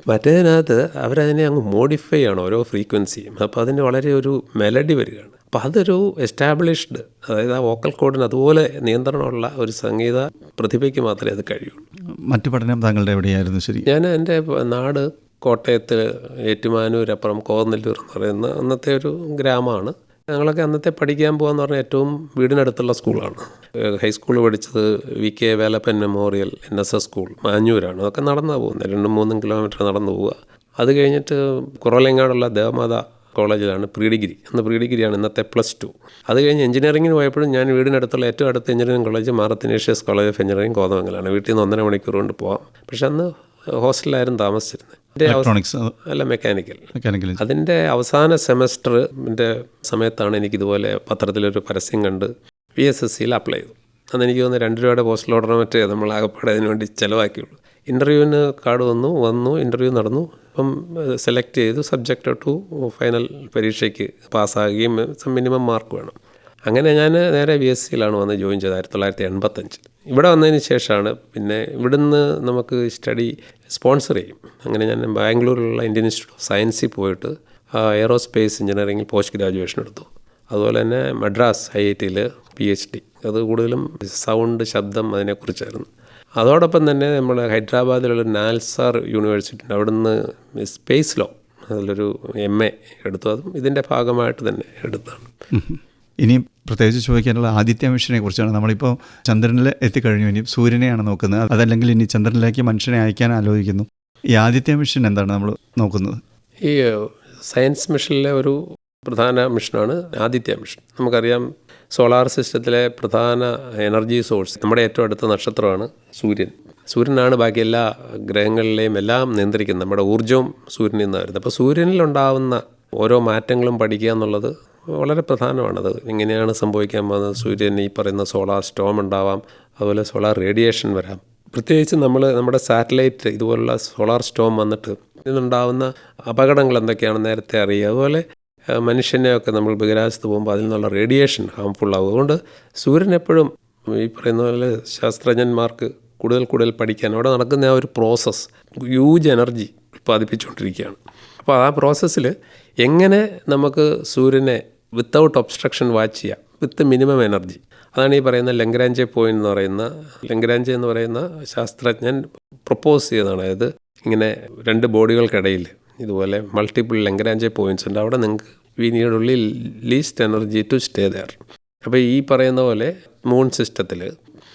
മറ്റേതിനകത്ത് അവരതിനെ അങ്ങ് മോഡിഫൈ ആണ് ഓരോ ഫ്രീക്വൻസിയും. അപ്പോൾ അതിന് വളരെ ഒരു മെലഡി വരികയാണ്. അപ്പോൾ അതൊരു എസ്റ്റാബ്ലിഷ്ഡ്, അതായത് ആ വോക്കൽ കോഡിന് അതുപോലെ നിയന്ത്രണമുള്ള ഒരു സംഗീത പ്രതിഭയ്ക്ക് മാത്രമേ അത് കഴിയുള്ളൂ. മറ്റു പഠനം താങ്കളുടെ എവിടെയായിരുന്നു? ശരി, ഞാൻ എൻ്റെ നാട് കോട്ടയത്ത് ഏറ്റുമാനൂരപ്പുറം കോതനെല്ലൂർ എന്ന് പറയുന്ന അന്നത്തെ ഒരു ഗ്രാമമാണ്. ഞങ്ങളൊക്കെ അന്നത്തെ പഠിക്കാൻ പോകാമെന്ന് പറഞ്ഞാൽ ഏറ്റവും വീടിനടുത്തുള്ള സ്കൂളാണ്. ഹൈസ്കൂൾ പഠിച്ചത് VK Velappan memorial NSS school മാഞ്ഞൂരാണ്. അതൊക്കെ നടന്നാണ് പോകുന്നത്, 2-3 കിലോമീറ്റർ നടന്നു പോവുക. അത് കഴിഞ്ഞിട്ട് കുറവലങ്ങാടുള്ള ദേവമാത കോളേജിലാണ് പ്രീ ഡിഗ്രി. അന്ന് പ്രീ ഡിഗ്രിയാണ്, ഇന്നത്തെ +2. അത് കഴിഞ്ഞ് എഞ്ചിനീയറിങ്ങിന് പോയപ്പോഴും ഞാൻ വീടിനടുത്തുള്ള ഏറ്റവും അടുത്ത engineering college Mar Athanasius college of engineering കോതമംഗലാണ്. വീട്ടിൽ നിന്ന് 1.5 മണിക്കൂർ കൊണ്ട് പോകാം. പക്ഷെ അന്ന് ഹോസ്റ്റലിലായിരുന്നു താമസിച്ചിരുന്നത്. അല്ല, മെക്കാനിക്കൽ. അതിൻ്റെ അവസാന സെമസ്റ്ററിൻ്റെ സമയത്താണ് എനിക്കിതുപോലെ പത്രത്തിലൊരു പരസ്യം കണ്ട് VSSCയിൽ അപ്ലൈ ചെയ്തു. അന്ന് എനിക്ക് തോന്നുന്നു 2 രൂപയുടെ പോസ്റ്റൽ ഓർഡർ മറ്റേ നമ്മൾ ആകപ്പാടെ അതിന് വേണ്ടി ചിലവാക്കിയുള്ളൂ. ഇൻ്റർവ്യൂവിന് കാർഡ് വന്നു, ഇൻ്റർവ്യൂ നടന്നു. അപ്പം സെലക്ട് ചെയ്തു, സബ്ജക്റ്റ് ടു ഫൈനൽ പരീക്ഷയ്ക്ക് പാസ്സാകുകയും മിനിമം മാർക്ക് വേണം. അങ്ങനെ ഞാൻ നേരെ VSCയിലാണ് വന്ന് ജോയിൻ ചെയ്തത് 1985. ഇവിടെ വന്നതിന് ശേഷമാണ് പിന്നെ ഇവിടുന്ന് നമുക്ക് സ്റ്റഡി സ്പോൺസർ ചെയ്യും. അങ്ങനെ ഞാൻ ബാംഗ്ലൂരിലുള്ള ഇന്ത്യൻ ഇൻസ്റ്റിറ്റ്യൂട്ട് ഓഫ് സയൻസിൽ പോയിട്ട് എയറോസ്പേസ് എഞ്ചിനീയറിംഗിൽ പോസ്റ്റ് ഗ്രാജുവേഷൻ എടുത്തു. അതുപോലെ തന്നെ മദ്രാസ് IITയിൽ PhD. അത് കൂടുതലും സൗണ്ട്, ശബ്ദം അതിനെക്കുറിച്ചായിരുന്നു. അതോടൊപ്പം തന്നെ നമ്മൾ ഹൈദരാബാദിലുള്ള നാൽസാർ യൂണിവേഴ്സിറ്റി ഉണ്ട്, അവിടുന്ന് സ്പേസ് ലോ അതിലൊരു MA എടുത്തു. അതും ഇതിൻ്റെ ഭാഗമായിട്ട് തന്നെ എടുത്താണ്. ഇനി പ്രത്യേകിച്ച് ചോദിക്കാനുള്ള ആദിത്യ മിഷനെ കുറിച്ചാണ്. നമ്മളിപ്പോൾ ചന്ദ്രനിൽ എത്തിക്കഴിഞ്ഞു, ഇനി സൂര്യനെയാണ് നോക്കുന്നത്. അതല്ലെങ്കിൽ ഇനി ചന്ദ്രനിലേക്ക് മനുഷ്യനെ അയക്കാൻ ആലോചിക്കുന്നു. ഈ ആദിത്യ മിഷൻ എന്താണ് നമ്മൾ നോക്കുന്നത്? ഈ സയൻസ് മിഷനിലെ ഒരു പ്രധാന മിഷനാണ് ആദിത്യ മിഷൻ. നമുക്കറിയാം സോളാർ സിസ്റ്റത്തിലെ പ്രധാന എനർജി സോഴ്സ് നമ്മുടെ ഏറ്റവും അടുത്ത നക്ഷത്രമാണ് സൂര്യൻ. സൂര്യനാണ് ബാക്കി എല്ലാ ഗ്രഹങ്ങളിലെയും എല്ലാം നിയന്ത്രിക്കുന്നത്. നമ്മുടെ ഊർജ്ജവും സൂര്യനിൽ നിന്ന് വരുന്നത്. അപ്പോൾ സൂര്യനിലുണ്ടാവുന്ന ഓരോ മാറ്റങ്ങളും പഠിക്കുക എന്നുള്ളത് വളരെ പ്രധാനമാണത്. എങ്ങനെയാണ് സംഭവിക്കാൻ പോകുന്നത്? സൂര്യൻ ഈ പറയുന്ന സോളാർ സ്റ്റോം ഉണ്ടാവാം, അതുപോലെ സോളാർ റേഡിയേഷൻ വരാം. പ്രത്യേകിച്ച് നമ്മുടെ സാറ്റലൈറ്റ് ഇതുപോലുള്ള സോളാർ സ്റ്റോം വന്നിട്ട് ഇതുണ്ടാകുന്ന അപകടങ്ങൾ എന്തൊക്കെയാണെന്ന് നേരത്തെ അറിയുക. അതുപോലെ മനുഷ്യനെയൊക്കെ നമ്മൾ ബഹിരാകാശത്ത് പോകുമ്പോൾ അതിൽ നിന്നുള്ള റേഡിയേഷൻ ഹാംഫുൾ ആവും. അതുകൊണ്ട് സൂര്യൻ എപ്പോഴും ഈ പറയുന്ന പോലെ ശാസ്ത്രജ്ഞന്മാർക്ക് കൂടുതൽ പഠിക്കാൻ അവിടെ നടക്കുന്ന ആ ഒരു പ്രോസസ്സ് ഹ്യൂജ് എനർജി ഉൽപ്പാദിപ്പിച്ചുകൊണ്ടിരിക്കുകയാണ്. അപ്പോൾ ആ പ്രോസസ്സിൽ എങ്ങനെ നമുക്ക് സൂര്യനെ വിത്തൗട്ട് ഒബ്സ്ട്രക്ഷൻ വാച്ച് ചെയ്യാം വിത്ത് മിനിമം എനർജി, അതാണ് ഈ പറയുന്ന ലഗ്രാഞ്ചെ പോയിന്റ് എന്ന് പറയുന്ന ലഗ്രാഞ്ചെ എന്ന് പറയുന്ന ശാസ്ത്രജ്ഞൻ പ്രൊപ്പോസ് ചെയ്തതാണ്. അതായത് ഇങ്ങനെ രണ്ട് ബോഡികൾക്കിടയിൽ ഇതുപോലെ മൾട്ടിപ്പിൾ ലഗ്രാഞ്ചെ പോയിൻറ്റ്സ് ഉണ്ട്. അവിടെ നിങ്ങൾക്ക് we need only least energy to stay there. അപ്പോൾ ഈ പറയുന്ന പോലെ മൂൺ സിസ്റ്റത്തിൽ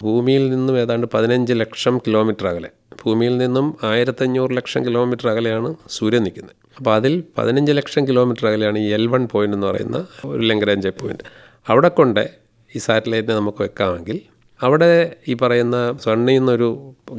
ഭൂമിയിൽ നിന്നും ഏതാണ്ട് 15 ലക്ഷം കിലോമീറ്റർ അകലെ, ഭൂമിയിൽ നിന്നും 1500 ലക്ഷം കിലോമീറ്റർ അകലെയാണ് സൂര്യൻ നിൽക്കുന്നത്. അപ്പോൾ അതിൽ 15 ലക്ഷം കിലോമീറ്റർ അകലെയാണ് ഈ L1 പോയിൻ്റ് എന്ന് പറയുന്ന ഒരു ലഗ്രാഞ്ചെ പോയിൻ്റ്. അവിടെ കൊണ്ട് ഈ സാറ്റലൈറ്റിനെ നമുക്ക് വെക്കാമെങ്കിൽ അവിടെ ഈ പറയുന്ന സണ്ണിൽ നിന്നൊരു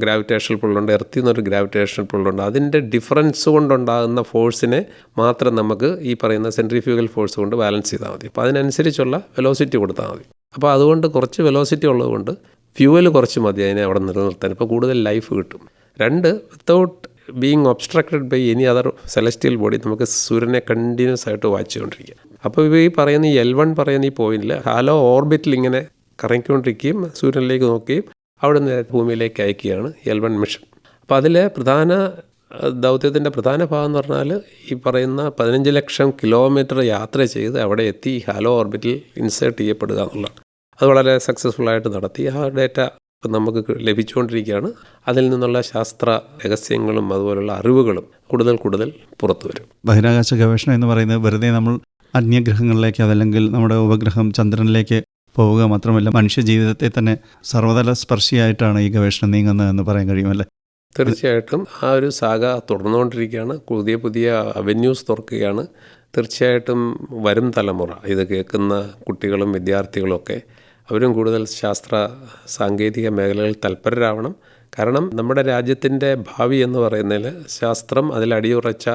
ഗ്രാവിറ്റേഷണൽ പുള്ളുണ്ട്, എർത്തിൽ നിന്നൊരു ഗ്രാവിറ്റേഷണൽ പുള്ളുണ്ട്. അതിൻ്റെ ഡിഫറൻസ് കൊണ്ടുണ്ടാകുന്ന ഫോഴ്സിനെ മാത്രം നമുക്ക് ഈ പറയുന്ന സെൻട്രിഫ്യൂഗൽ ഫോഴ്സ് കൊണ്ട് ബാലൻസ് ചെയ്താൽ മതി. അപ്പോൾ അതിനനുസരിച്ചുള്ള വെലോസിറ്റി കൊടുത്താൽ മതി. അപ്പോൾ അതുകൊണ്ട് കുറച്ച് വെലോസിറ്റി ഉള്ളതുകൊണ്ട് ഫ്യൂവൽ കുറച്ച് മതി അതിനെ അവിടെ നിലനിർത്താൻ. ഇപ്പോൾ കൂടുതൽ ലൈഫ് കിട്ടും. 2, without being obstructed by any other celestial body നമുക്ക് സൂര്യനെ കണ്ടിന്യൂസ് ആയിട്ട് വാച്ച് ചെയ്തുകൊണ്ടിരിക്കുക. അപ്പോൾ ഈ പറയുന്ന ഈ L1 പറയുന്ന ഈ പോയിന്റിൽ ഹാലോ ഓർബിറ്റിൽ ഇങ്ങനെ കറങ്ങിക്കൊണ്ടിരിക്കുകയും സൂര്യനിലേക്ക് നോക്കുകയും അവിടെ നിന്ന് ഭൂമിയിലേക്ക് അയക്കുകയാണ് L1 മിഷൻ. അപ്പോൾ അതിലെ ദൗത്യത്തിൻ്റെ പ്രധാന ഭാഗം എന്ന് പറഞ്ഞാൽ ഈ പറയുന്ന 15 ലക്ഷം കിലോമീറ്റർ യാത്ര ചെയ്ത് അവിടെ എത്തി ഹാലോ ഓർബിറ്റിൽ ഇൻസേർട്ട് ചെയ്യപ്പെടുക എന്നുള്ളതാണ്. അത് വളരെ സക്സസ്ഫുള്ളായിട്ട് നടത്തി. ആ ഡേറ്റ നമുക്ക് ലഭിച്ചുകൊണ്ടിരിക്കുകയാണ്. അതിൽ നിന്നുള്ള ശാസ്ത്ര രഹസ്യങ്ങളും അതുപോലുള്ള അറിവുകളും കൂടുതൽ പുറത്തു വരും. ബഹിരാകാശ ഗവേഷണം എന്ന് പറയുന്നത് വെറുതെ നമ്മൾ അന്യഗ്രഹങ്ങളിലേക്ക് അതല്ലെങ്കിൽ നമ്മുടെ ഉപഗ്രഹം ചന്ദ്രനിലേക്ക് പോവുക മാത്രമല്ല, മനുഷ്യജീവിതത്തെ തന്നെ സർവ്വതല സ്പർശിയായിട്ടാണ് ഈ ഗവേഷണം നീങ്ങുന്നത് എന്ന് പറയാൻ കഴിയുമല്ലേ? തീർച്ചയായിട്ടും ആ ഒരു സാഗ തുടർന്നുകൊണ്ടിരിക്കുകയാണ്. പുതിയ അവന്യൂസ് തുറക്കുകയാണ്. തീർച്ചയായിട്ടും വരും തലമുറ ഇത് കേൾക്കുന്ന കുട്ടികളും വിദ്യാർത്ഥികളും ഒക്കെ അവരും കൂടുതൽ ശാസ്ത്ര സാങ്കേതിക മേഖലകളിൽ തൽപരരാവണം. കാരണം നമ്മുടെ രാജ്യത്തിൻ്റെ ഭാവി എന്ന് പറയുന്നതിൽ ശാസ്ത്രം, അതിൽ അടിയുറച്ച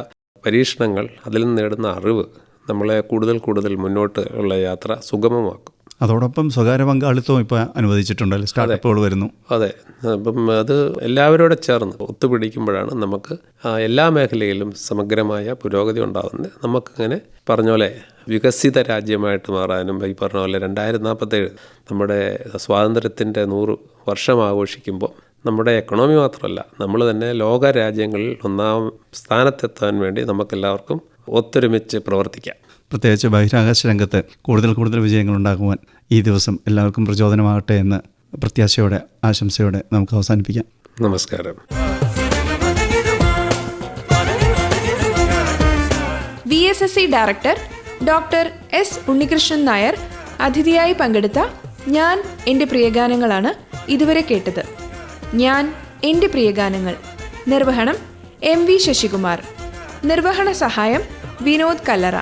പരീക്ഷണങ്ങൾ, അതിൽ നിന്ന് നേടുന്ന അറിവ് നമ്മളെ കൂടുതൽ മുന്നോട്ട് ഉള്ള യാത്ര സുഗമമാക്കും. അതോടൊപ്പം സ്വകാര്യ പങ്കാളിത്തവും ഇപ്പോൾ അനുവദിച്ചിട്ടുണ്ടല്ലോ, സ്റ്റാർട്ടപ്പുകൾ വരുന്നു. അതെ, അപ്പം അത് എല്ലാവരോടെ ചേർന്ന് ഒത്തുപിടിക്കുമ്പോഴാണ് നമുക്ക് എല്ലാ മേഖലയിലും സമഗ്രമായ പുരോഗതി ഉണ്ടാകുന്നത്. നമുക്കിങ്ങനെ പറഞ്ഞ പോലെ വികസിത രാജ്യമായിട്ട് മാറാനും, ഈ പറഞ്ഞ പോലെ 2047 നമ്മുടെ സ്വാതന്ത്ര്യത്തിൻ്റെ 100 വർഷം ആഘോഷിക്കുമ്പോൾ നമ്മുടെ എക്കണോമി മാത്രമല്ല, നമ്മൾ തന്നെ ലോക രാജ്യങ്ങളിൽ 1ാം സ്ഥാനത്തെത്താൻ വേണ്ടി നമുക്കെല്ലാവർക്കും ഒത്തൊരുമിച്ച് പ്രവർത്തിക്കാം. പ്രത്യേകിച്ച് ബഹിരാകാശ രംഗത്ത് കൂടുതൽ വിജയങ്ങളുണ്ടാകുവാൻ ഈ ദിവസം എല്ലാവർക്കും പ്രചോദനമാകട്ടെ എന്ന് പ്രത്യാശയോടെ ആശംസയോടെ നമുക്ക് അവസാനിപ്പിക്കാം. നമസ്കാരം. VSSC director doctor S. Unnikrishnan Nair അതിഥിയായി പങ്കെടുത്ത ഞാൻ എൻ്റെ പ്രിയഗാനങ്ങളാണ് ഇതുവരെ കേട്ടത്. ഞാൻ എൻ്റെ പ്രിയഗാനങ്ങൾ നിർവഹണം MV ശശികുമാർ. നിർവഹണ സഹായം വിനോദ് കല്ലറ.